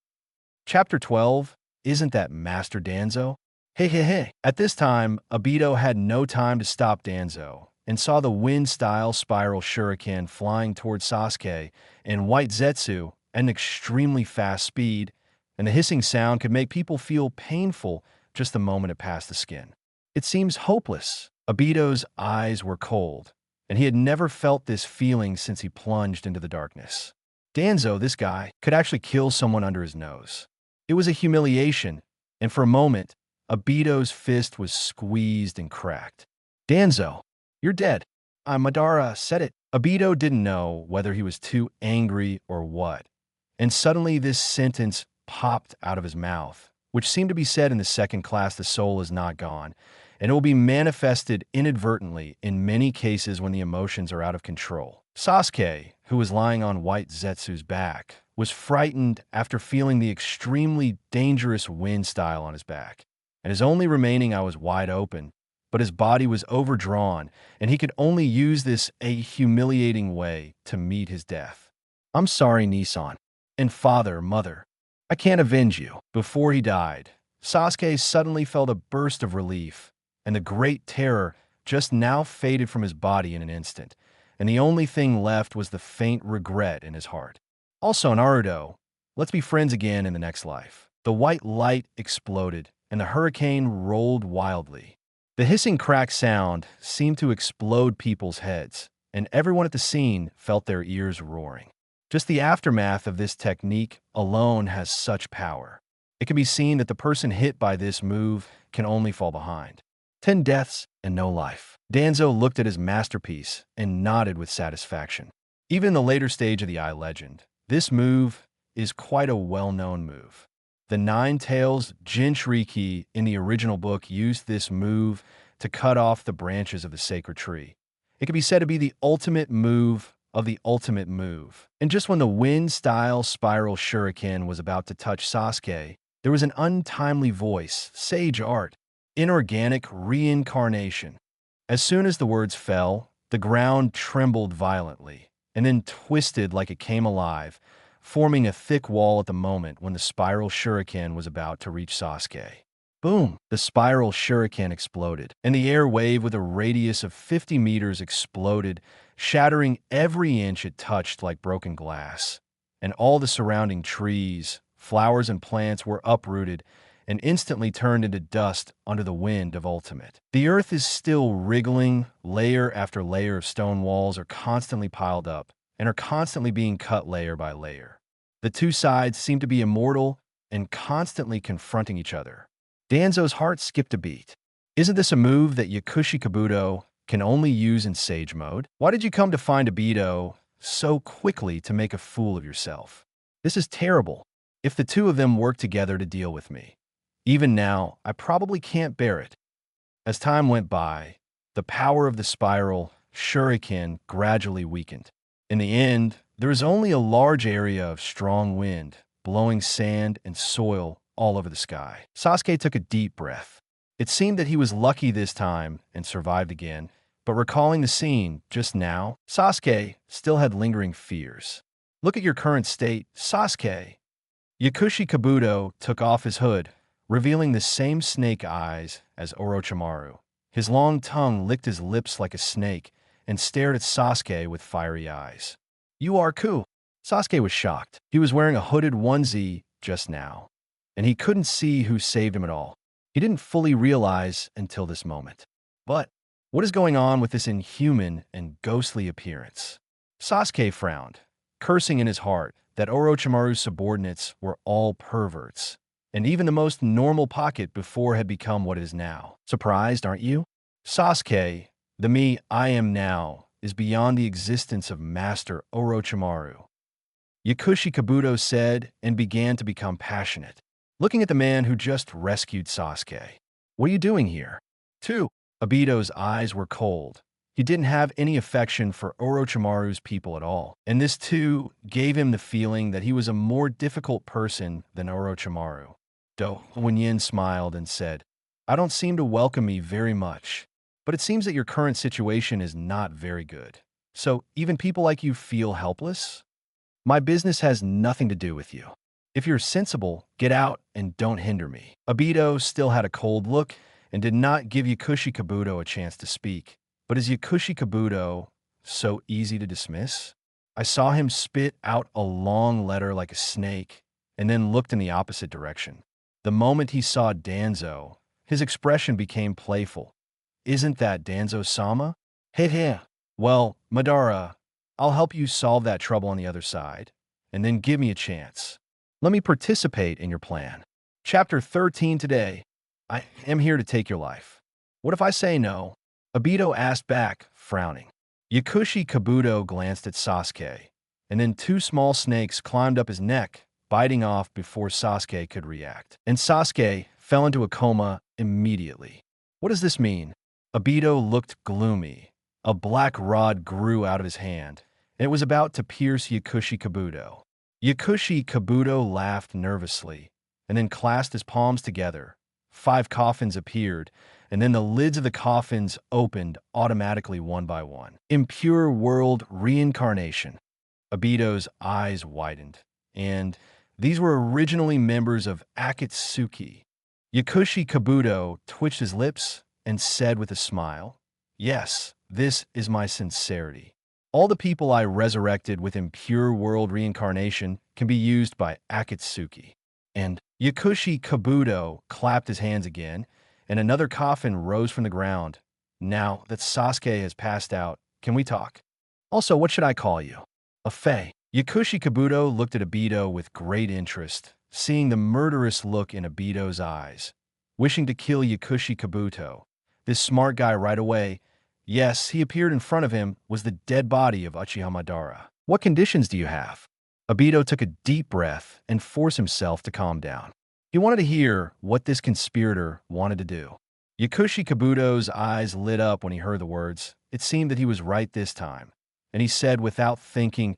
Chapter 12, Isn't That Master Danzo? Hey. At this time, Obito had no time to stop Danzo and saw the wind-style spiral shuriken flying towards Sasuke and White Zetsu at an extremely fast speed, and the hissing sound could make people feel painful just the moment it passed the skin. It seems hopeless. Obito's eyes were cold, and he had never felt this feeling since he plunged into the darkness. Danzo, this guy, could actually kill someone under his nose. It was a humiliation, and for a moment, Obito's fist was squeezed and cracked. Danzo, you're dead. Madara said it. Obito didn't know whether he was too angry or what, and suddenly this sentence popped out of his mouth, which seemed to be said in the second class: the soul is not gone, and it will be manifested inadvertently in many cases when the emotions are out of control. Sasuke, who was lying on White Zetsu's back, was frightened after feeling the extremely dangerous wind style on his back, and his only remaining eye was wide open, but his body was overdrawn, and he could only use this a humiliating way to meet his death. I'm sorry, Nissan, and father, mother. I can't avenge you. Before he died, Sasuke suddenly felt a burst of relief, and the great terror just now faded from his body in an instant, and the only thing left was the faint regret in his heart. Also, Naruto, let's be friends again in the next life. The white light exploded, and the hurricane rolled wildly. The hissing crack sound seemed to explode people's heads, and everyone at the scene felt their ears roaring. Just the aftermath of this technique alone has such power. It can be seen that the person hit by this move can only fall behind. 10 deaths and no life. Danzo looked at his masterpiece and nodded with satisfaction. Even in the later stage of the Eye Legend, this move is quite a well-known move. The Nine-Tails Jinchuriki in the original book used this move to cut off the branches of the sacred tree. It can be said to be the ultimate move of the ultimate move. And just when the wind-style spiral shuriken was about to touch Sasuke, there was an untimely voice, sage art, inorganic reincarnation. As soon as the words fell, the ground trembled violently, and then twisted like it came alive, forming a thick wall at the moment when the spiral shuriken was about to reach Sasuke. Boom! The spiral shuriken exploded, and the air wave with a radius of 50 meters exploded, shattering every inch it touched like broken glass. And all the surrounding trees, flowers, and plants were uprooted and instantly turned into dust under the wind of ultimate. The earth is still wriggling, layer after layer of stone walls are constantly piled up and are constantly being cut layer by layer. The two sides seem to be immortal and constantly confronting each other. Danzo's heart skipped a beat. Isn't this a move that Yakushi Kabuto can only use in Sage mode? Why did you come to find Obito so quickly to make a fool of yourself? This is terrible. If the two of them work together to deal with me. Even now, I probably can't bear it. As time went by, the power of the spiral shuriken gradually weakened. In the end, there was only a large area of strong wind, blowing sand and soil all over the sky. Sasuke took a deep breath. It seemed that he was lucky this time and survived again, but recalling the scene just now, Sasuke still had lingering fears. Look at your current state, Sasuke. Yakushi Kabuto took off his hood, revealing the same snake eyes as Orochimaru. His long tongue licked his lips like a snake and stared at Sasuke with fiery eyes. You are cool. Sasuke was shocked. He was wearing a hooded onesie just now, and he couldn't see who saved him at all. He didn't fully realize until this moment. But what is going on with this inhuman and ghostly appearance? Sasuke frowned, cursing in his heart that Orochimaru's subordinates were all perverts, and even the most normal pocket before had become what it is now. Surprised, aren't you? Sasuke, the me I am now, is beyond the existence of Master Orochimaru. Yakushi Kabuto said and began to become passionate, looking at the man who just rescued Sasuke. What are you doing here? 2. Obito's eyes were cold. He didn't have any affection for Orochimaru's people at all, and this too gave him the feeling that he was a more difficult person than Orochimaru. Do Wenyin smiled and said, I don't seem to welcome me very much, but it seems that your current situation is not very good. So even people like you feel helpless? My business has nothing to do with you. If you're sensible, get out and don't hinder me. Obito still had a cold look and did not give Yakushi Kabuto a chance to speak. But is Yakushi Kabuto so easy to dismiss? I saw him spit out a long letter like a snake and then looked in the opposite direction. The moment he saw Danzo, his expression became playful. Isn't that Danzo-sama? Heh. Well, Madara, I'll help you solve that trouble on the other side, and then give me a chance. Let me participate in your plan. Chapter 13 today. I am here to take your life. What if I say no? Obito asked back, frowning. Yakushi Kabuto glanced at Sasuke, and then 2 small snakes climbed up his neck, biting off before Sasuke could react. And Sasuke fell into a coma immediately. What does this mean? Obito looked gloomy. A black rod grew out of his hand, and it was about to pierce Yakushi Kabuto. Yakushi Kabuto laughed nervously, and then clasped his palms together. 5 coffins appeared, and then the lids of the coffins opened automatically one by one. Impure world reincarnation. Obito's eyes widened, and these were originally members of Akatsuki. Yakushi Kabuto twitched his lips and said with a smile, Yes, this is my sincerity. All the people I resurrected with impure world reincarnation can be used by Akatsuki. And Yakushi Kabuto clapped his hands again, and another coffin rose from the ground. Now that Sasuke has passed out, can we talk? Also, what should I call you? A fae. Yakushi Kabuto looked at Obito with great interest, seeing the murderous look in Obito's eyes. Wishing to kill Yakushi Kabuto, this smart guy right away, yes, he appeared in front of him, was the dead body of Uchiha Madara. What conditions do you have? Obito took a deep breath and forced himself to calm down. He wanted to hear what this conspirator wanted to do. Yakushi Kabuto's eyes lit up when he heard the words. It seemed that he was right this time. And he said without thinking,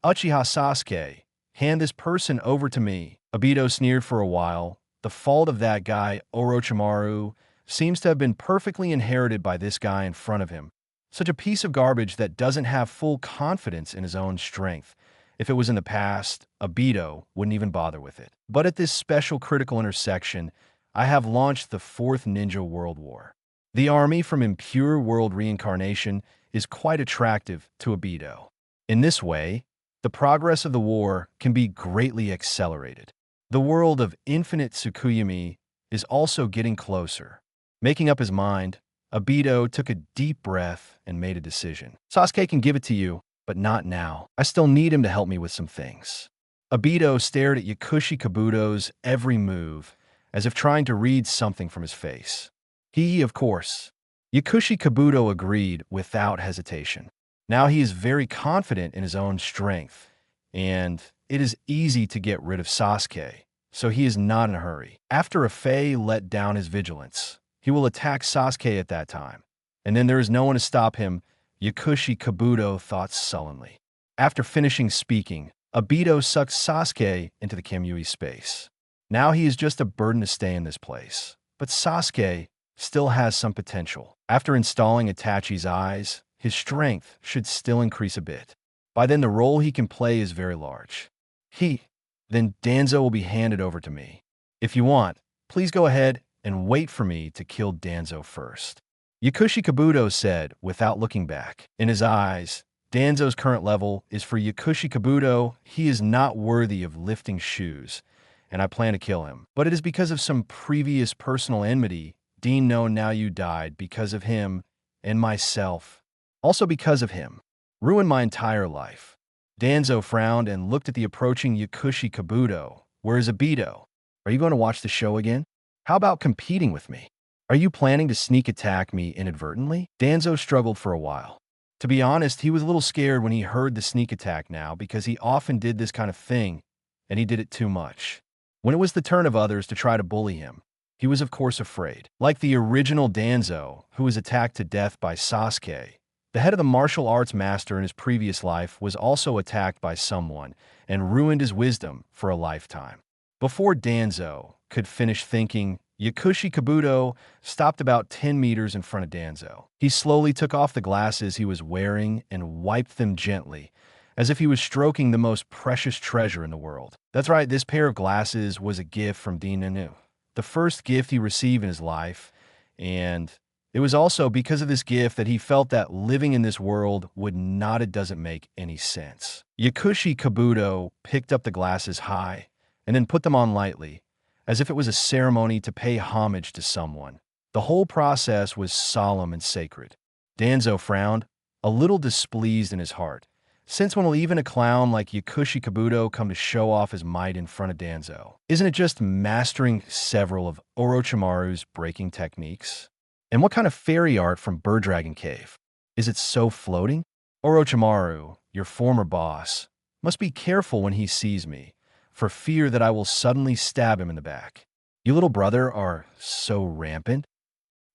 Uchiha Sasuke, hand this person over to me. Obito sneered for a while. The fault of that guy, Orochimaru, seems to have been perfectly inherited by this guy in front of him. Such a piece of garbage that doesn't have full confidence in his own strength. If it was in the past, Obito wouldn't even bother with it. But at this special critical intersection, I have launched the Fourth Ninja World War. The army from impure world reincarnation is quite attractive to Obito. In this way, the progress of the war can be greatly accelerated. The world of infinite Tsukuyomi is also getting closer. Making up his mind, Obito took a deep breath and made a decision. Sasuke can give it to you, but not now. I still need him to help me with some things. Obito stared at Yakushi Kabuto's every move, as if trying to read something from his face. He, of course. Yakushi Kabuto agreed without hesitation. Now he is very confident in his own strength, and it is easy to get rid of Sasuke, so he is not in a hurry. After a Fae let down his vigilance, he will attack Sasuke at that time, and then there is no one to stop him, Yakushi Kabuto thought sullenly. After finishing speaking, Obito sucked Sasuke into the Kamui space. Now he is just a burden to stay in this place. But Sasuke still has some potential. After installing Itachi's eyes, his strength should still increase a bit. By then the role he can play is very large. Then Danzo will be handed over to me. If you want, please go ahead and wait for me to kill Danzo first. Yakushi Kabuto said without looking back. In his eyes, Danzo's current level is for Yakushi Kabuto. He is not worthy of lifting shoes, and I plan to kill him. But it is because of some previous personal enmity. Dean, no, now you died because of him and myself. Also because of him. Ruined my entire life. Danzo frowned and looked at the approaching Yakushi Kabuto. Where is Obito? Are you going to watch the show again? How about competing with me? Are you planning to sneak attack me inadvertently? Danzo struggled for a while. To be honest, he was a little scared when he heard the sneak attack now because he often did this kind of thing, and he did it too much. When it was the turn of others to try to bully him, he was of course afraid. Like the original Danzo, who was attacked to death by Sasuke, the head of the martial arts master in his previous life was also attacked by someone and ruined his wisdom for a lifetime. Before Danzo could finish thinking, Yakushi Kabuto stopped about 10 meters in front of Danzo. He slowly took off the glasses he was wearing and wiped them gently, as if he was stroking the most precious treasure in the world. That's right, this pair of glasses was a gift from Dean Nanu, the first gift he received in his life, and it was also because of this gift that he felt that living in this world doesn't make any sense. Yakushi Kabuto picked up the glasses high and then put them on lightly, as if it was a ceremony to pay homage to someone. The whole process was solemn and sacred. Danzo frowned, a little displeased in his heart. Since when will even a clown like Yakushi Kabuto come to show off his might in front of Danzo? Isn't it just mastering several of Orochimaru's breaking techniques? And what kind of fairy art from Bird Dragon Cave? Is it so floating? Orochimaru, your former boss, must be careful when he sees me, for fear that I will suddenly stab him in the back. You little brother are so rampant.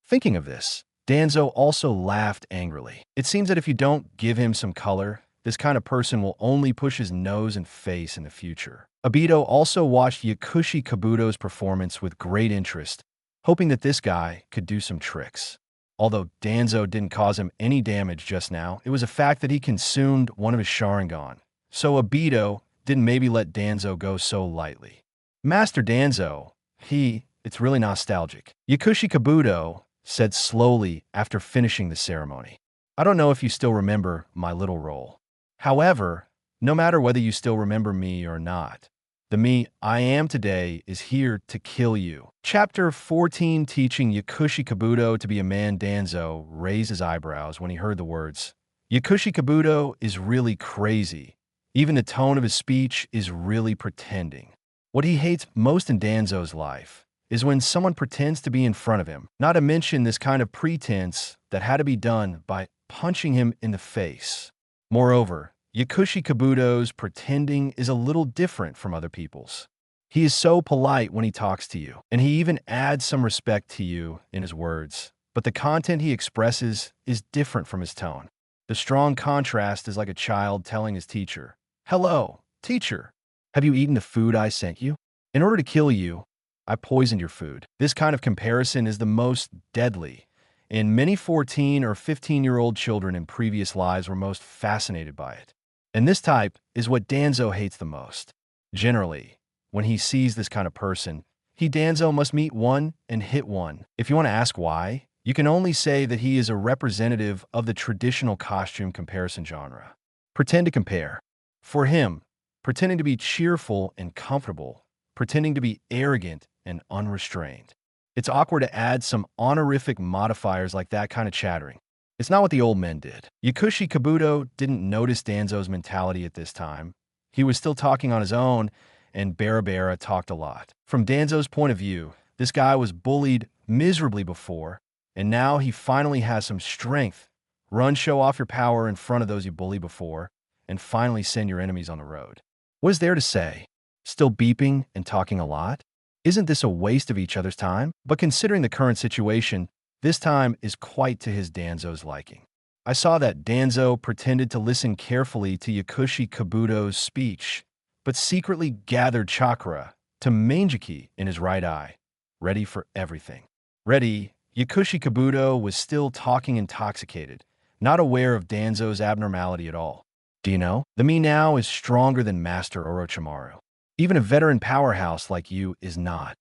Thinking of this, Danzo also laughed angrily. It seems that if you don't give him some color, this kind of person will only push his nose and face in the future. Obito also watched Yakushi Kabuto's performance with great interest, hoping that this guy could do some tricks. Although Danzo didn't cause him any damage just now, it was a fact that he consumed one of his Sharingan. So Obito didn't maybe let Danzo go so lightly. Master Danzo, it's really nostalgic. Yakushi Kabuto said slowly after finishing the ceremony. I don't know if you still remember my little role. However, no matter whether you still remember me or not, the me I am today is here to kill you. Chapter 14, teaching Yakushi Kabuto to be a man. Danzo raised his eyebrows when he heard the words. Yakushi Kabuto is really crazy. Even the tone of his speech is really pretending. What he hates most in Danzo's life is when someone pretends to be in front of him, not to mention this kind of pretense that had to be done by punching him in the face. Moreover, Yakushi Kabuto's pretending is a little different from other people's. He is so polite when he talks to you, and he even adds some respect to you in his words, but the content he expresses is different from his tone. The strong contrast is like a child telling his teacher, "Hello, teacher. Have you eaten the food I sent you? In order to kill you, I poisoned your food." This kind of comparison is the most deadly, and many 14 or 15-year-old children in previous lives were most fascinated by it. And this type is what Danzo hates the most. Generally, when he sees this kind of person, Danzo must meet one and hit one. If you want to ask why, you can only say that he is a representative of the traditional costume comparison genre. Pretend to compare. For him, pretending to be cheerful and comfortable, pretending to be arrogant and unrestrained. It's awkward to add some honorific modifiers like that kind of chattering. It's not what the old men did. Yakushi Kabuto didn't notice Danzo's mentality at this time. He was still talking on his own, and Barabara talked a lot. From Danzo's point of view, this guy was bullied miserably before, and now he finally has some strength. Run, show off your power in front of those you bullied before, and finally send your enemies on the road. What is there to say? Still beeping and talking a lot? Isn't this a waste of each other's time? But considering the current situation, this time is quite to his Danzo's liking. I saw that Danzo pretended to listen carefully to Yakushi Kabuto's speech, but secretly gathered chakra to Mangekyo in his right eye, ready for everything. Ready, Yakushi Kabuto was still talking intoxicated, not aware of Danzo's abnormality at all. Do you know? The me now is stronger than Master Orochimaru. Even a veteran powerhouse like you is not.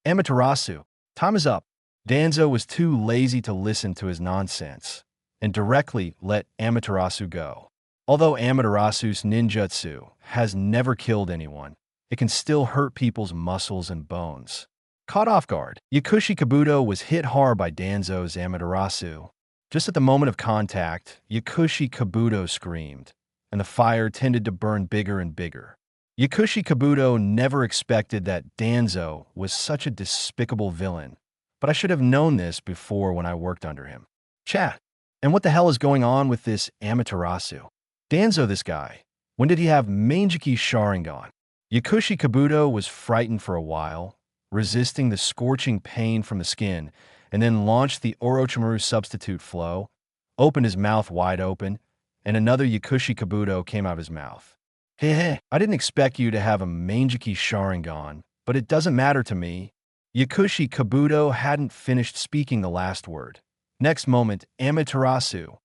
Amaterasu, time is up. Danzo was too lazy to listen to his nonsense and directly let Amaterasu go. Although Amaterasu's ninjutsu has never killed anyone, it can still hurt people's muscles and bones. Caught off guard, Yakushi Kabuto was hit hard by Danzo's Amaterasu. Just at the moment of contact, Yakushi Kabuto screamed, and the fire tended to burn bigger and bigger. Yakushi Kabuto never expected that Danzo was such a despicable villain, but I should have known this before when I worked under him. Chat, and what the hell is going on with this Amaterasu? Danzo, this guy, when did he have Mangekyo Sharingan? Yakushi Kabuto was frightened for a while, resisting the scorching pain from the skin, and then launched the Orochimaru substitute flow, opened his mouth wide open, and another Yakushi Kabuto came out of his mouth. Heh, I didn't expect you to have a Mangekyo Sharingan, but it doesn't matter to me. Yakushi Kabuto hadn't finished speaking the last word. Next moment, Amaterasu.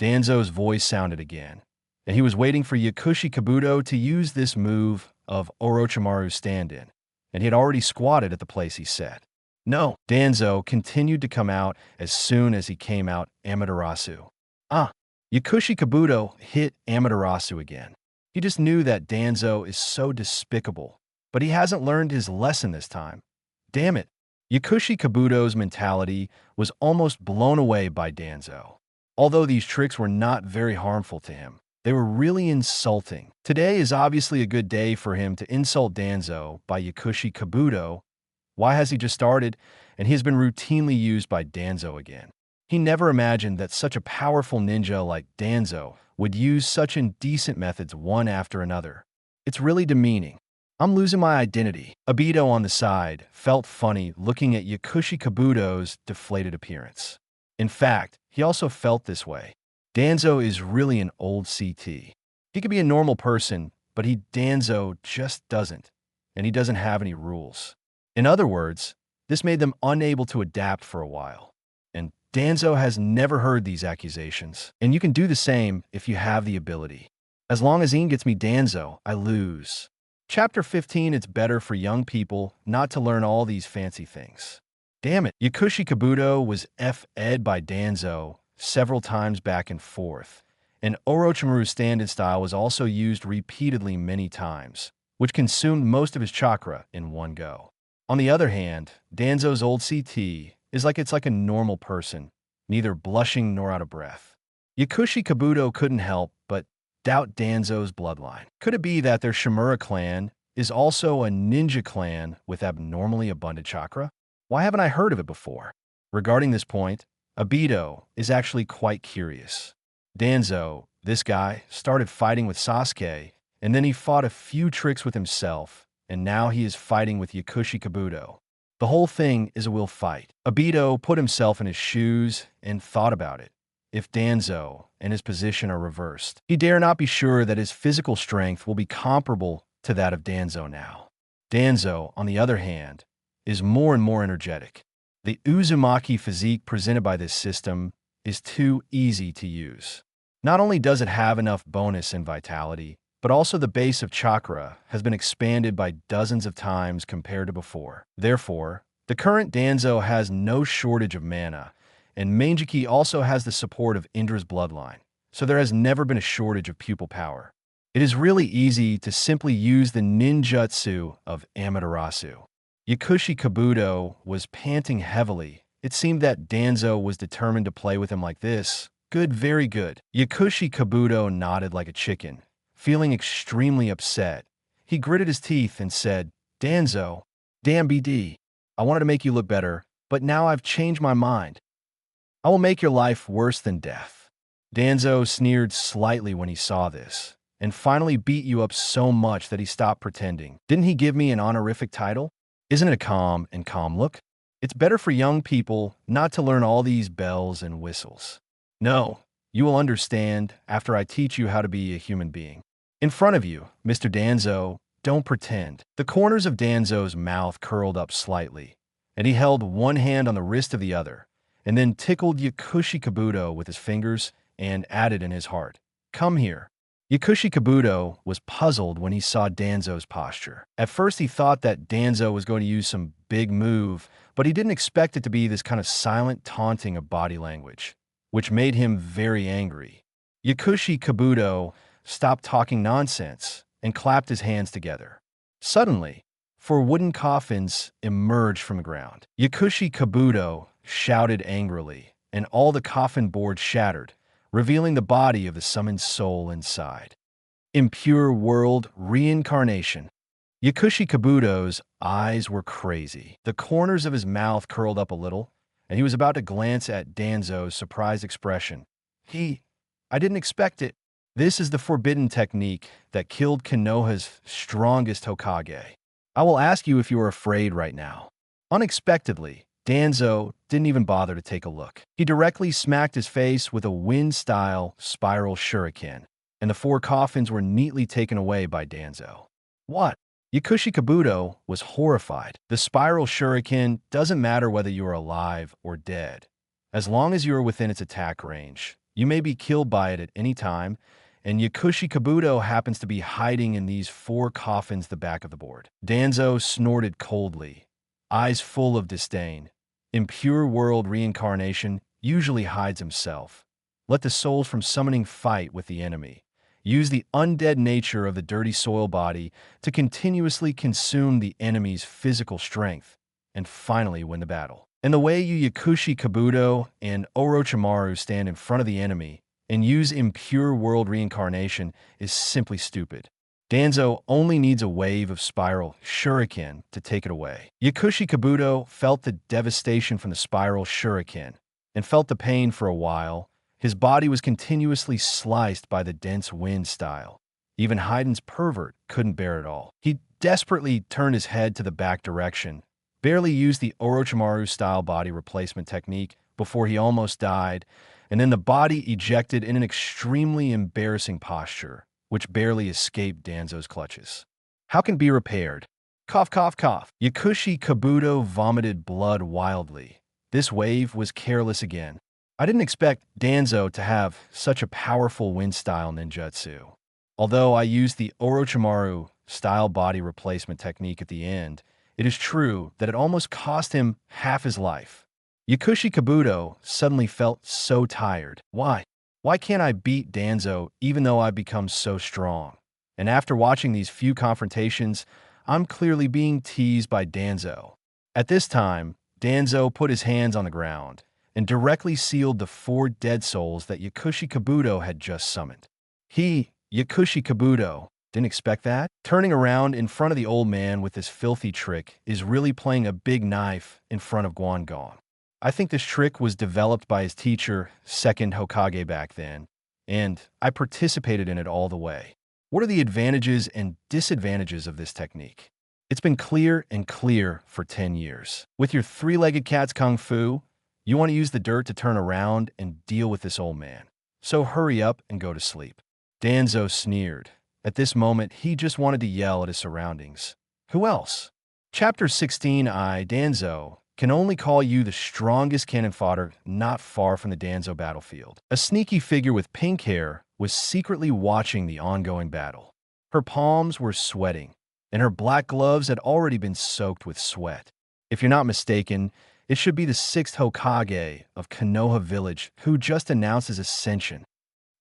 Danzo's voice sounded again, and he was waiting for Yakushi Kabuto to use this move of Orochimaru's stand-in, and he had already squatted at the place he said. No, Danzo continued to come out as soon as he came out Amaterasu. Yakushi Kabuto hit Amaterasu again. He just knew that Danzo is so despicable, but he hasn't learned his lesson this time. Damn it. Yakushi Kabuto's mentality was almost blown away by Danzo. Although these tricks were not very harmful to him, they were really insulting. Today is obviously a good day for him to insult Danzo by Yakushi Kabuto. Why has he just started? And he has been routinely used by Danzo again. He never imagined that such a powerful ninja like Danzo would use such indecent methods one after another. It's really demeaning. I'm losing my identity. Obito on the side felt funny looking at Yakushi Kabuto's deflated appearance. In fact, he also felt this way. Danzo is really an old CT. He could be a normal person, but Danzo just doesn't, and he doesn't have any rules. In other words, this made them unable to adapt for a while. And Danzo has never heard these accusations, and you can do the same if you have the ability. As long as Ian gets me Danzo, I lose. Chapter 15, it's better for young people not to learn all these fancy things. Damn it, Yakushi Kabuto was F-ed by Danzo, several times back and forth. And Orochimaru's stand-in style was also used repeatedly many times, which consumed most of his chakra in one go. On the other hand, Danzo's old CT is like it's like a normal person, neither blushing nor out of breath. Yakushi Kabuto couldn't help but doubt Danzo's bloodline. Could it be that their Shimura clan is also a ninja clan with abnormally abundant chakra? Why haven't I heard of it before? Regarding this point, Obito is actually quite curious. Danzo, this guy, started fighting with Sasuke, and then he fought a few tricks with himself, and now he is fighting with Yakushi Kabuto. The whole thing is a will fight. Obito put himself in his shoes and thought about it. If Danzo and his position are reversed, he dare not be sure that his physical strength will be comparable to that of Danzo now. Danzo, on the other hand, is more and more energetic. The Uzumaki physique presented by this system is too easy to use. Not only does it have enough bonus and vitality, but also the base of chakra has been expanded by dozens of times compared to before. Therefore, the current Danzo has no shortage of mana, and Mangekyo also has the support of Indra's bloodline, so there has never been a shortage of pupil power. It is really easy to simply use the ninjutsu of Amaterasu. Yakushi Kabuto was panting heavily. It seemed that Danzo was determined to play with him like this. Good, very good. Yakushi Kabuto nodded like a chicken. Feeling extremely upset, he gritted his teeth and said, Danzo, damn BD, I wanted to make you look better, but now I've changed my mind. I will make your life worse than death. Danzo sneered slightly when he saw this, and finally beat you up so much that he stopped pretending. Didn't he give me an honorific title? Isn't it a calm look? It's better for young people not to learn all these bells and whistles. No, you will understand after I teach you how to be a human being. In front of you, Mr. Danzo, don't pretend. The corners of Danzo's mouth curled up slightly, and he held one hand on the wrist of the other, and then tickled Yakushi Kabuto with his fingers and added in his heart, come here. Yakushi Kabuto was puzzled when he saw Danzo's posture. At first he thought that Danzo was going to use some big move, but he didn't expect it to be this kind of silent taunting of body language, which made him very angry. Yakushi Kabuto stopped talking nonsense and clapped his hands together. Suddenly, 4 wooden coffins emerged from the ground. Yakushi Kabuto shouted angrily, and all the coffin boards shattered, revealing the body of the summoned soul inside. Impure world reincarnation. Yakushi Kabuto's eyes were crazy. The corners of his mouth curled up a little, and he was about to glance at Danzo's surprised expression. I didn't expect it. This is the forbidden technique that killed Konoha's strongest Hokage. I will ask you if you are afraid right now. Unexpectedly, Danzo didn't even bother to take a look. He directly smacked his face with a wind-style spiral shuriken, and the 4 coffins were neatly taken away by Danzo. What? Yakushi Kabuto was horrified. The spiral shuriken doesn't matter whether you are alive or dead. As long as you are within its attack range, you may be killed by it at any time, and Yakushi Kabuto happens to be hiding in these 4 coffins the back of the board. Danzo snorted coldly, eyes full of disdain. Impure world reincarnation usually hides himself. Let the souls from summoning fight with the enemy. Use the undead nature of the dirty soil body to continuously consume the enemy's physical strength, and finally win the battle. And the way you Yakushi Kabuto and Orochimaru stand in front of the enemy and use impure world reincarnation is simply stupid. Danzo only needs a wave of spiral shuriken to take it away. Yakushi Kabuto felt the devastation from the spiral shuriken and felt the pain for a while. His body was continuously sliced by the dense wind style. Even Heiden's pervert couldn't bear it all. He desperately turned his head to the back direction, barely used the Orochimaru-style body replacement technique before he almost died, and then the body ejected in an extremely embarrassing posture, which barely escaped Danzo's clutches. How can it be repaired? Cough, cough, cough. Yakushi Kabuto vomited blood wildly. This wave was careless again. I didn't expect Danzo to have such a powerful wind-style ninjutsu. Although I used the Orochimaru-style body replacement technique at the end, it is true that it almost cost him half his life. Yakushi Kabuto suddenly felt so tired. Why? Why can't I beat Danzo even though I've become so strong? And after watching these few confrontations, I'm clearly being teased by Danzo. At this time, Danzo put his hands on the ground and directly sealed the 4 dead souls that Yakushi Kabuto had just summoned. Yakushi Kabuto, didn't expect that? Turning around in front of the old man with this filthy trick is really playing a big knife in front of Guangong. I think this trick was developed by his teacher, second Hokage back then, and I participated in it all the way. What are the advantages and disadvantages of this technique? It's been clear and clear for 10 years. With your 3-legged cat's kung fu, you want to use the dirt to turn around and deal with this old man. So hurry up and go to sleep. Danzo sneered. At this moment, he just wanted to yell at his surroundings. Who else? Chapter 16 Danzo can only call you the strongest cannon fodder not far from the Danzo battlefield. A sneaky figure with pink hair was secretly watching the ongoing battle. Her palms were sweating, and her black gloves had already been soaked with sweat. If you're not mistaken, it should be the 6th Hokage of Konoha Village who just announced his ascension.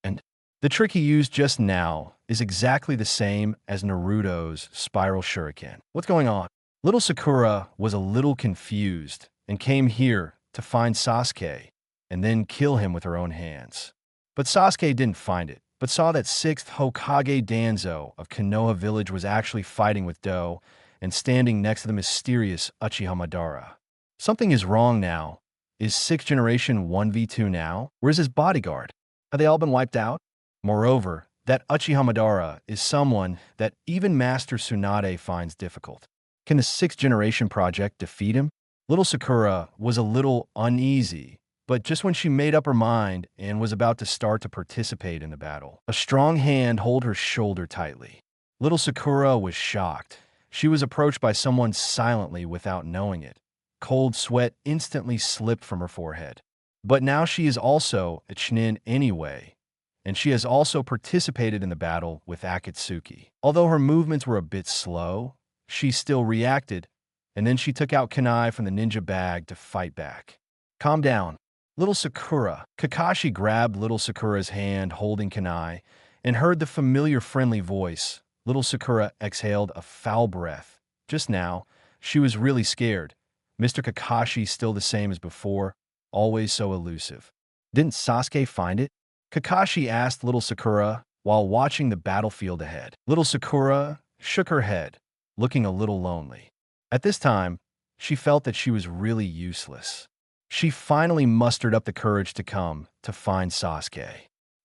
And the trick he used just now is exactly the same as Naruto's spiral shuriken. What's going on? Little Sakura was a little confused and came here to find Sasuke and then kill him with her own hands. But Sasuke didn't find it, but saw that 6th Hokage Danzo of Konoha Village was actually fighting with Do and standing next to the mysterious Uchiha Madara. Something is wrong now. Is 6th generation 1v2 now? Where's his bodyguard? Have they all been wiped out? Moreover, that Uchiha Madara is someone that even Master Tsunade finds difficult. Can the 6th generation project defeat him? Little Sakura was a little uneasy, but just when she made up her mind and was about to start to participate in the battle, a strong hand held her shoulder tightly. Little Sakura was shocked. She was approached by someone silently without knowing it. Cold sweat instantly slipped from her forehead. But now she is also a Chunin anyway, and she has also participated in the battle with Akatsuki. Although her movements were a bit slow, she still reacted, and then she took out kunai from the ninja bag to fight back. Calm down. Little Sakura. Kakashi grabbed little Sakura's hand holding kunai and heard the familiar friendly voice. Little Sakura exhaled a foul breath. Just now, she was really scared. Mr. Kakashi still the same as before, always so elusive. Didn't Sasuke find it? Kakashi asked little Sakura while watching the battlefield ahead. Little Sakura shook her head, looking a little lonely. At this time, she felt that she was really useless. She finally mustered up the courage to come to find Sasuke.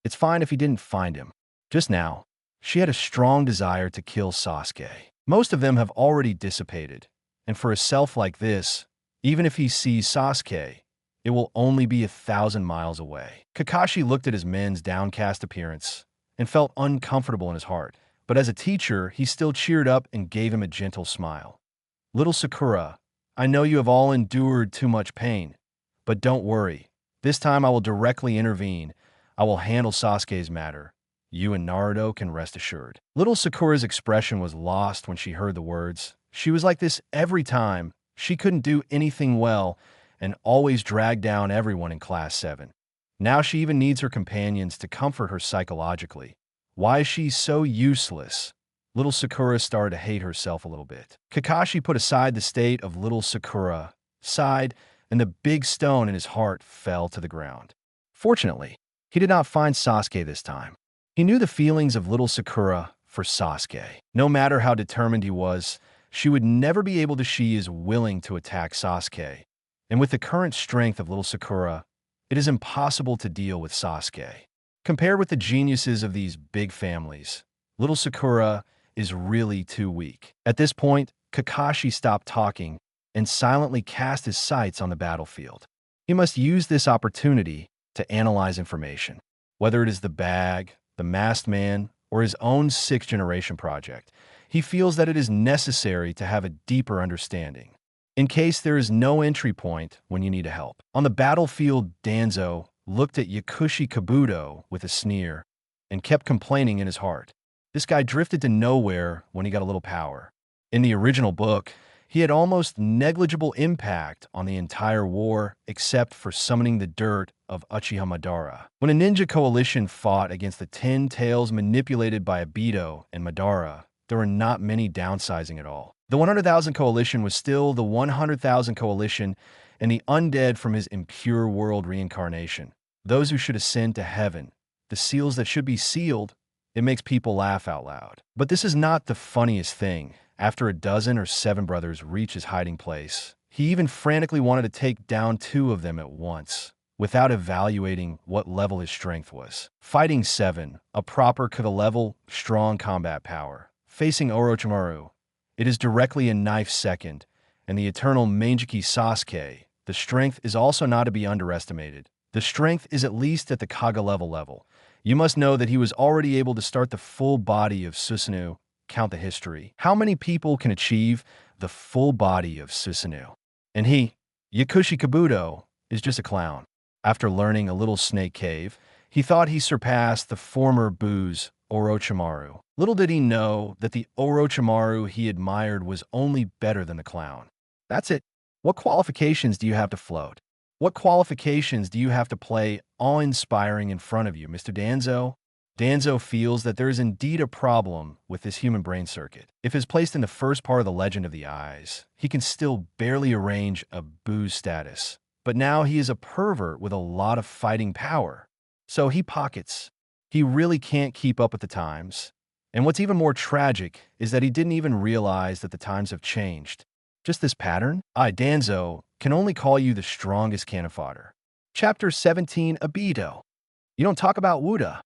It's fine if he didn't find him. Just now, she had a strong desire to kill Sasuke. Most of them have already dissipated, and for a self like this, even if he sees Sasuke, it will only be 1,000 miles away. Kakashi looked at his men's downcast appearance and felt uncomfortable in his heart. But as a teacher, he still cheered up and gave him a gentle smile. Little Sakura, I know you have all endured too much pain, but don't worry. This time I will directly intervene. I will handle Sasuke's matter. You and Naruto can rest assured. Little Sakura's expression was lost when she heard the words. She was like this every time. She couldn't do anything well and always dragged down everyone in Class 7. Now she even needs her companions to comfort her psychologically. Why is she so useless? Little Sakura started to hate herself a little bit. Kakashi put aside the state of little Sakura, sighed, and the big stone in his heart fell to the ground. Fortunately, he did not find Sasuke this time. He knew the feelings of little Sakura for Sasuke. No matter how determined he was, she would never be able to. She is willing to attack Sasuke. And with the current strength of little Sakura, it is impossible to deal with Sasuke. Compared with the geniuses of these big families, little Sakura is really too weak. At this point, Kakashi stopped talking and silently cast his sights on the battlefield. He must use this opportunity to analyze information. Whether it is the bag, the masked man, or his own 6th generation project, he feels that it is necessary to have a deeper understanding, in case there is no entry point when you need help. On the battlefield, Danzo looked at Yakushi Kabuto with a sneer and kept complaining in his heart. This guy drifted to nowhere when he got a little power. In the original book, He had almost negligible impact on the entire war, except for summoning the dirt of Uchiha Madara. When a ninja coalition fought against the 10 tails manipulated by Obito and Madara, there were not many downsizing at all. The 100,000 coalition was still the 100,000 coalition and the undead from his impure world reincarnation. Those who should ascend to heaven, the seals that should be sealed. It makes people laugh out loud. But this is not the funniest thing. After a dozen or 7 brothers reach his hiding place, he even frantically wanted to take down 2 of them at once, without evaluating what level his strength was. Fighting 7, a proper Kuga-level, strong combat power. Facing Orochimaru, it is directly a knife second, and the eternal Mangekyo Sasuke, the strength is also not to be underestimated. The strength is at least at the Kaga level. You must know that he was already able to start the full body of Susanoo. Count the history. How many people can achieve the full body of Susanoo? And he, Yakushi Kabuto, is just a clown. After learning a little snake cave, he thought he surpassed the former booze Orochimaru. Little did he know that the Orochimaru he admired was only better than the clown. That's it. What qualifications do you have to float? What qualifications do you have to play awe-inspiring in front of you, Mr. Danzo? Danzo feels that there is indeed a problem with this human brain circuit. If it's placed in the first part of the Legend of the Eyes, he can still barely arrange a booze status. But now he is a pervert with a lot of fighting power. So he pockets. He really can't keep up with the times. And what's even more tragic is that he didn't even realize that the times have changed. Just this pattern? I, Danzo, can only call you the strongest cannon fodder. Chapter 17, Obito. You don't talk about Wuda.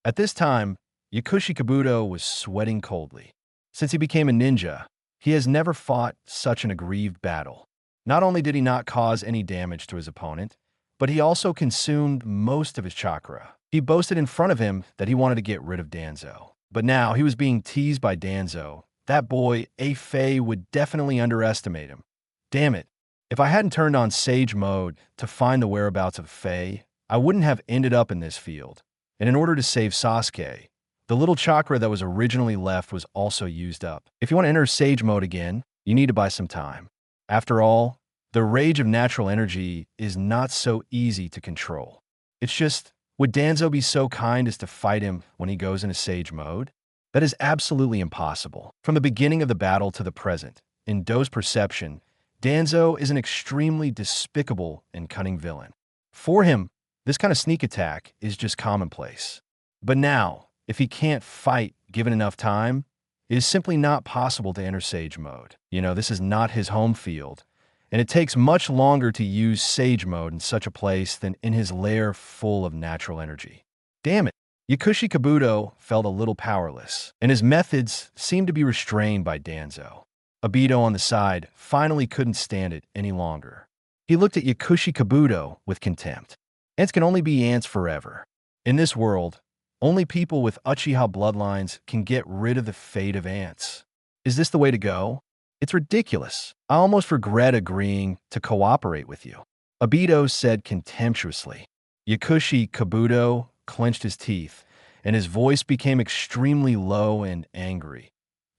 At this time, Yakushi Kabuto was sweating coldly. Since he became a ninja, he has never fought such an aggrieved battle. Not only did he not cause any damage to his opponent, but he also consumed most of his chakra. He boasted in front of him that he wanted to get rid of Danzo. But now he was being teased by Danzo. That boy, A-Fei, would definitely underestimate him. Damn it. If I hadn't turned on Sage Mode to find the whereabouts of Fei, I wouldn't have ended up in this field. And in order to save Sasuke, the little chakra that was originally left was also used up. If you want to enter Sage Mode again, you need to buy some time. After all, the rage of natural energy is not so easy to control. It's just, would Danzo be so kind as to fight him when he goes into Sage Mode? That is absolutely impossible. From the beginning of the battle to the present, in Do's perception, Danzo is an extremely despicable and cunning villain. For him, this kind of sneak attack is just commonplace. But now, if he can't fight given enough time, it is simply not possible to enter Sage Mode. You know, this is not his home field, and it takes much longer to use Sage Mode in such a place than in his lair full of natural energy. Damn it. Yakushi Kabuto felt a little powerless, and his methods seemed to be restrained by Danzo. Obito on the side finally couldn't stand it any longer. He looked at Yakushi Kabuto with contempt. Ants can only be ants forever. In this world, only people with Uchiha bloodlines can get rid of the fate of ants. Is this the way to go? It's ridiculous. I almost regret agreeing to cooperate with you. Obito said contemptuously. Yakushi Kabuto clenched his teeth, and his voice became extremely low and angry.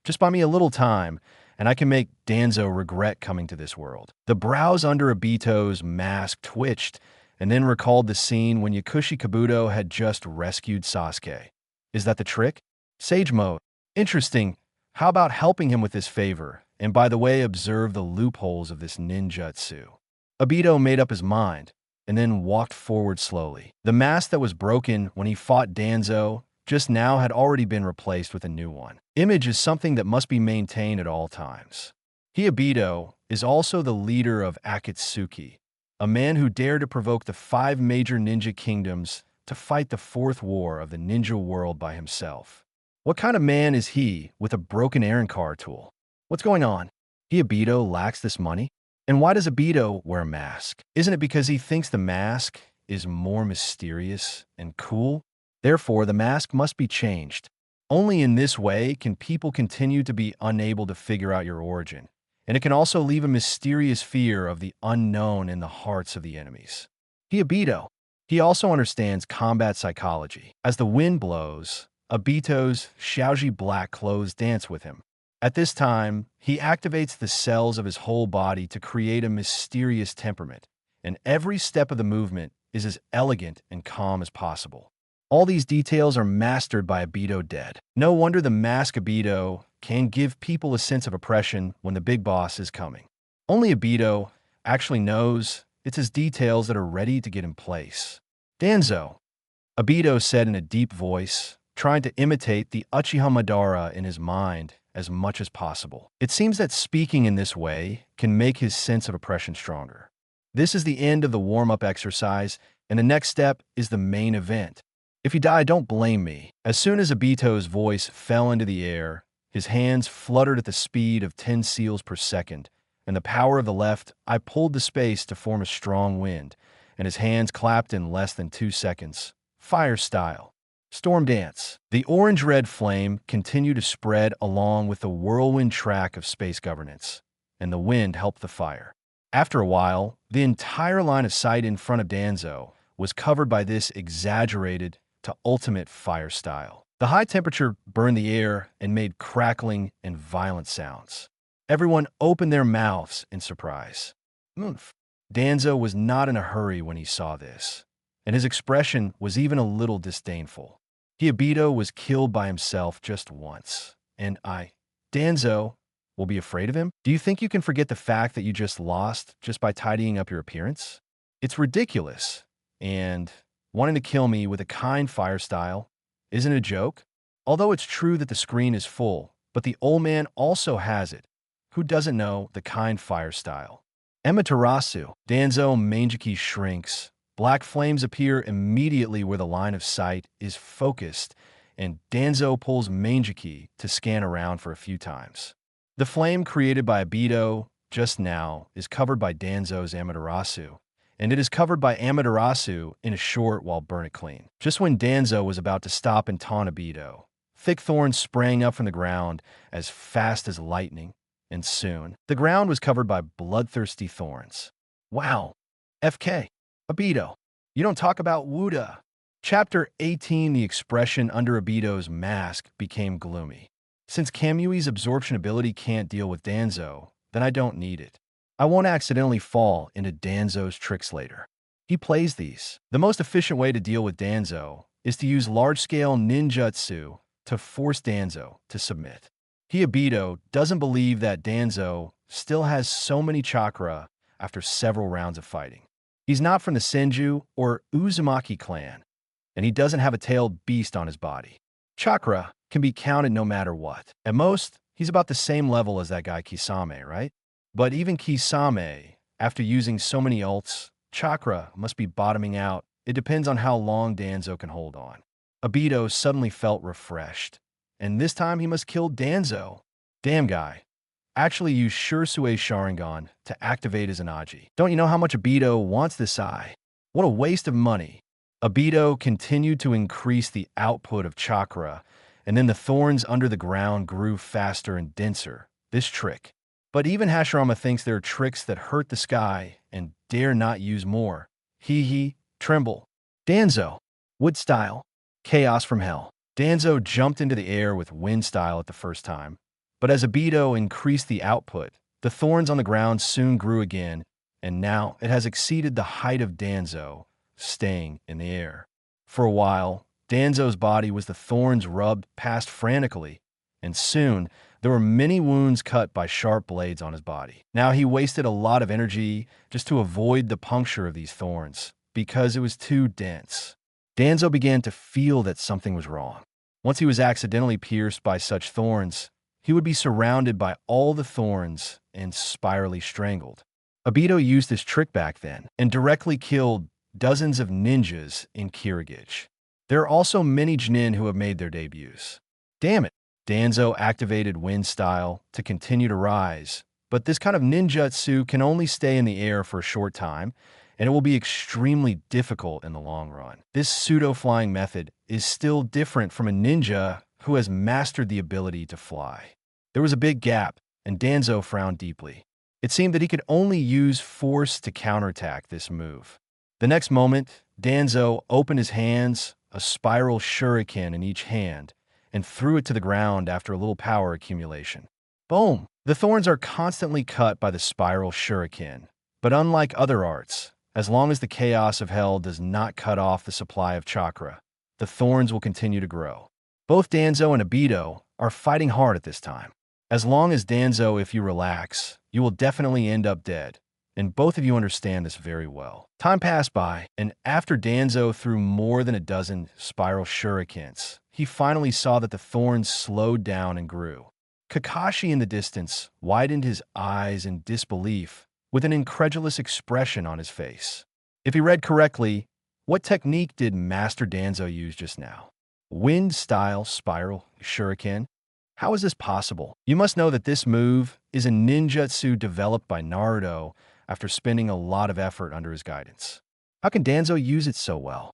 Just buy me a little time, and I can make Danzo regret coming to this world. The brows under Obito's mask twitched, and then recalled the scene when Yakushi Kabuto had just rescued Sasuke. Is that the trick? Sage Mode. Interesting. How about helping him with this favor, and by the way, observe the loopholes of this ninjutsu? Obito made up his mind, and then walked forward slowly. The mask that was broken when he fought Danzo just now had already been replaced with a new one. Image is something that must be maintained at all times. Obito is also the leader of Akatsuki, a man who dared to provoke the 5 major ninja kingdoms to fight the 4th war of the ninja world by himself. What kind of man is he with a broken errand car tool? What's going on? Obito lacks this money? And why does Obito wear a mask? Isn't it because he thinks the mask is more mysterious and cool? Therefore, the mask must be changed. Only in this way can people continue to be unable to figure out your origin. And it can also leave a mysterious fear of the unknown in the hearts of the enemies. Obito. He also understands combat psychology. As the wind blows, Obito's Xiaoji black clothes dance with him. At this time, he activates the cells of his whole body to create a mysterious temperament, and every step of the movement is as elegant and calm as possible. All these details are mastered by Obito dead. No wonder the mask Obito can give people a sense of oppression when the big boss is coming. Only Obito actually knows it's his details that are ready to get in place. Danzo, Obito said in a deep voice, trying to imitate the Uchiha Madara in his mind as much as possible. It seems that speaking in this way can make his sense of oppression stronger. This is the end of the warm-up exercise, and the next step is the main event. If you die, don't blame me. As soon as Obito's voice fell into the air, his hands fluttered at the speed of 10 seals per second, and the power of the left, I pulled the space to form a strong wind, and his hands clapped in less than 2 seconds. Fire style. Storm dance. The orange-red flame continued to spread along with the whirlwind track of space governance, and the wind helped the fire. After a while, the entire line of sight in front of Danzo was covered by this exaggerated to ultimate fire style. The high temperature burned the air and made crackling and violent sounds. Everyone opened their mouths in surprise. Oomph. Danzo was not in a hurry when he saw this, and his expression was even a little disdainful. Obito was killed by himself just once, and Danzo, will be afraid of him? Do you think you can forget the fact that you just lost just by tidying up your appearance? It's ridiculous, and wanting to kill me with a kind fire style isn't a joke. Although it's true that the screen is full, but the old man also has it. Who doesn't know the kind fire style? Amaterasu. Danzo Mangekyo shrinks. Black flames appear immediately where the line of sight is focused, and Danzo pulls Mangekyo to scan around for a few times. The flame created by Obito just now is covered by Danzo's Amaterasu, and it is covered by Amaterasu in a short while burn it clean. Just when Danzo was about to stop and taunt Obito, thick thorns sprang up from the ground as fast as lightning, and soon the ground was covered by bloodthirsty thorns. Wow. FK. Obito. You don't talk about Wuda. Chapter 18, the expression under Obito's mask became gloomy. Since Kamui's absorption ability can't deal with Danzo, then I don't need it. I won't accidentally fall into Danzo's tricks later. He plays these. The most efficient way to deal with Danzo is to use large-scale ninjutsu to force Danzo to submit. Obito doesn't believe that Danzo still has so many chakra after several rounds of fighting. He's not from the Senju or Uzumaki clan, and he doesn't have a tailed beast on his body. Chakra can be counted no matter what. At most, he's about the same level as that guy Kisame, right? But even Kisame, after using so many ults, chakra must be bottoming out. It depends on how long Danzo can hold on. Obito suddenly felt refreshed, and this time he must kill Danzo. Damn guy. Actually use Shursui Sharingan to activate his Anaji. Don't you know how much Obito wants this eye? What a waste of money. Obito continued to increase the output of chakra, and then the thorns under the ground grew faster and denser. This trick. But even Hashirama thinks there are tricks that hurt the sky and dare not use more. Tremble. Danzo. Wood style. Chaos from hell. Danzo jumped into the air with wind style at the first time. But as Obito increased the output, the thorns on the ground soon grew again, and now it has exceeded the height of Danzo, staying in the air. For a while, Danzo's body was the thorns rubbed past frantically, and soon there were many wounds cut by sharp blades on his body. Now he wasted a lot of energy just to avoid the puncture of these thorns, because it was too dense. Danzo began to feel that something was wrong. Once he was accidentally pierced by such thorns, he would be surrounded by all the thorns and spirally strangled. Obito used this trick back then and directly killed dozens of ninjas in Kirigich. There are also many Jnin who have made their debuts. Damn it! Danzo activated wind style to continue to rise, but this kind of ninjutsu can only stay in the air for a short time, and it will be extremely difficult in the long run. This pseudo-flying method is still different from a ninja who has mastered the ability to fly. There was a big gap, and Danzo frowned deeply. It seemed that he could only use force to counterattack this move. The next moment, Danzo opened his hands, a spiral shuriken in each hand, and threw it to the ground after a little power accumulation. Boom! The thorns are constantly cut by the spiral shuriken, but unlike other arts, as long as the chaos of hell does not cut off the supply of chakra, the thorns will continue to grow. Both Danzo and Obito are fighting hard at this time. As long as Danzo, if you relax, you will definitely end up dead, and both of you understand this very well. Time passed by, and after Danzo threw more than a dozen spiral shurikens, he finally saw that the thorns slowed down and grew. Kakashi in the distance widened his eyes in disbelief with an incredulous expression on his face. If he read correctly, what technique did Master Danzo use just now? Wind-style spiral shuriken? How is this possible? You must know that this move is a ninjutsu developed by Naruto after spending a lot of effort under his guidance. How can Danzo use it so well?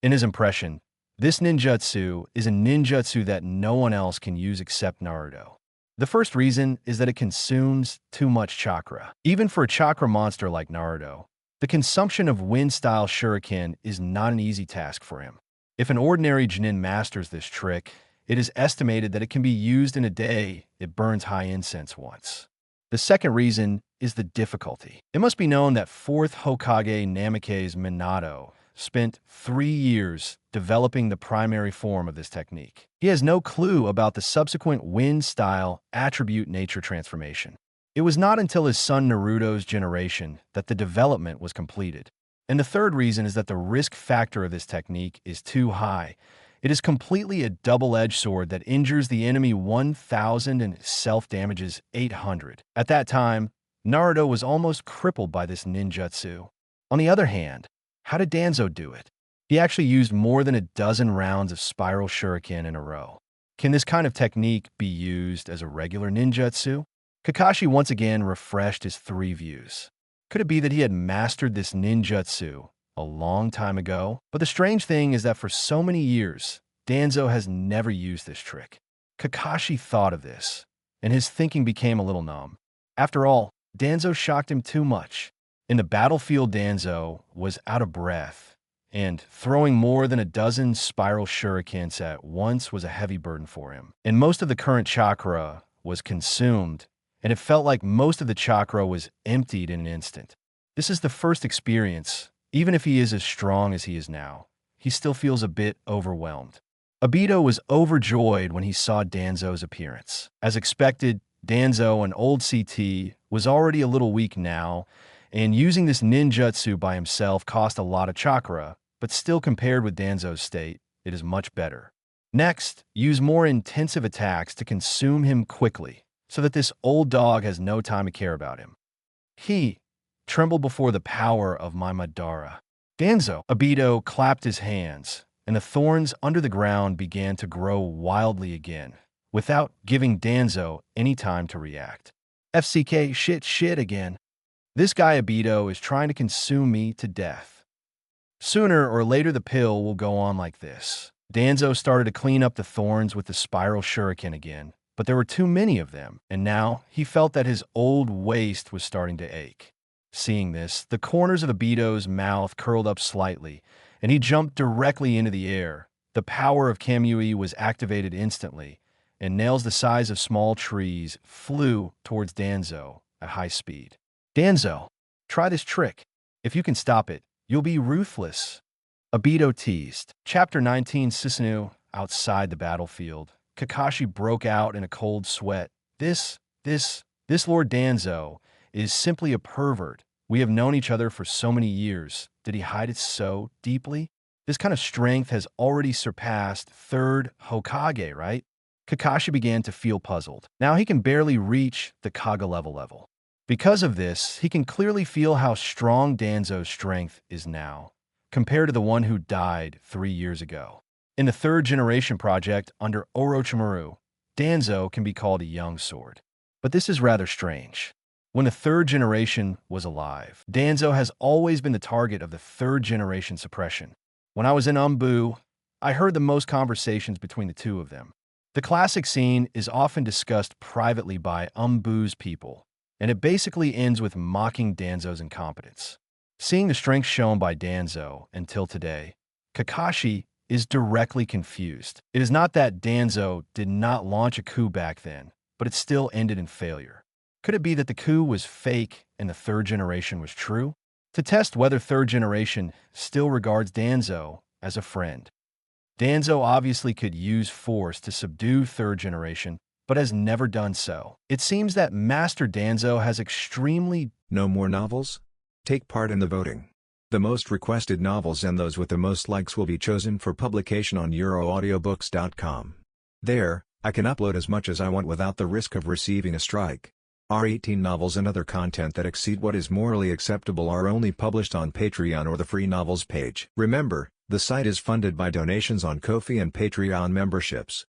In his impression, this ninjutsu is a ninjutsu that no one else can use except Naruto. The first reason is that it consumes too much chakra. Even for a chakra monster like Naruto, the consumption of wind-style shuriken is not an easy task for him. If an ordinary Chunin masters this trick, it is estimated that it can be used in a day it burns high incense once. The second reason is the difficulty. It must be known that 4th Hokage Namake's Minato spent 3 years developing the primary form of this technique. He has no clue about the subsequent wind-style attribute nature transformation. It was not until his son Naruto's generation that the development was completed. And the third reason is that the risk factor of this technique is too high. It is completely a double-edged sword that injures the enemy 1,000 and self-damages 800. At that time, Naruto was almost crippled by this ninjutsu. On the other hand, how did Danzo do it? He actually used more than a dozen rounds of spiral shuriken in a row. Can this kind of technique be used as a regular ninjutsu? Kakashi once again refreshed his 3 views. Could it be that he had mastered this ninjutsu a long time ago? But the strange thing is that for so many years, Danzo has never used this trick. Kakashi thought of this, and his thinking became a little numb. After all, Danzo shocked him too much. In the battlefield, Danzo was out of breath, and throwing more than a dozen spiral shurikens at once was a heavy burden for him. And most of the current chakra was consumed, and it felt like most of the chakra was emptied in an instant. This is the first experience. Even if he is as strong as he is now, he still feels a bit overwhelmed. Obito was overjoyed when he saw Danzo's appearance. As expected, Danzo, an old CT, was already a little weak now, and using this ninjutsu by himself cost a lot of chakra, but still compared with Danzo's state, it is much better. Next, use more intensive attacks to consume him quickly, so that this old dog has no time to care about him. He trembled before the power of my Madara. Danzo, Obito clapped his hands, and the thorns under the ground began to grow wildly again, without giving Danzo any time to react. FCK shit again. This guy Obito is trying to consume me to death. Sooner or later the pill will go on like this. Danzo started to clean up the thorns with the spiral shuriken again, but there were too many of them, and now he felt that his old waist was starting to ache. Seeing this, the corners of Obito's mouth curled up slightly, and he jumped directly into the air. The power of Kamui was activated instantly, and nails the size of small trees flew towards Danzo at high speed. Danzo, try this trick. If you can stop it, you'll be ruthless. Obito teased. Chapter 19, Susanoo. Outside the battlefield, Kakashi broke out in a cold sweat. This Lord Danzo is simply a pervert. We have known each other for so many years. Did he hide it so deeply? This kind of strength has already surpassed 3rd Hokage, right? Kakashi began to feel puzzled. Now he can barely reach the Kaga level. Because of this, he can clearly feel how strong Danzo's strength is now, compared to the one who died 3 years ago. In the 3rd generation project under Orochimaru, Danzo can be called a young sword. But this is rather strange. When the 3rd generation was alive, Danzo has always been the target of the 3rd generation suppression. When I was in Umbu, I heard the most conversations between the two of them. The classic scene is often discussed privately by Umbu's people, and it basically ends with mocking Danzo's incompetence. Seeing the strength shown by Danzo until today, Kakashi is directly confused. It is not that Danzo did not launch a coup back then, but it still ended in failure. Could it be that the coup was fake and the third generation was true? To test whether third generation still regards Danzo as a friend. Danzo obviously could use force to subdue third generation, but has never done so. It seems that Master Danzo has extremely... No more novels? Take part in the voting. The most requested novels and those with the most likes will be chosen for publication on euroaudiobooks.com. There, I can upload as much as I want without the risk of receiving a strike. Our 18 novels and other content that exceed what is morally acceptable are only published on Patreon or the free novels page. Remember, the site is funded by donations on Ko-fi and Patreon memberships.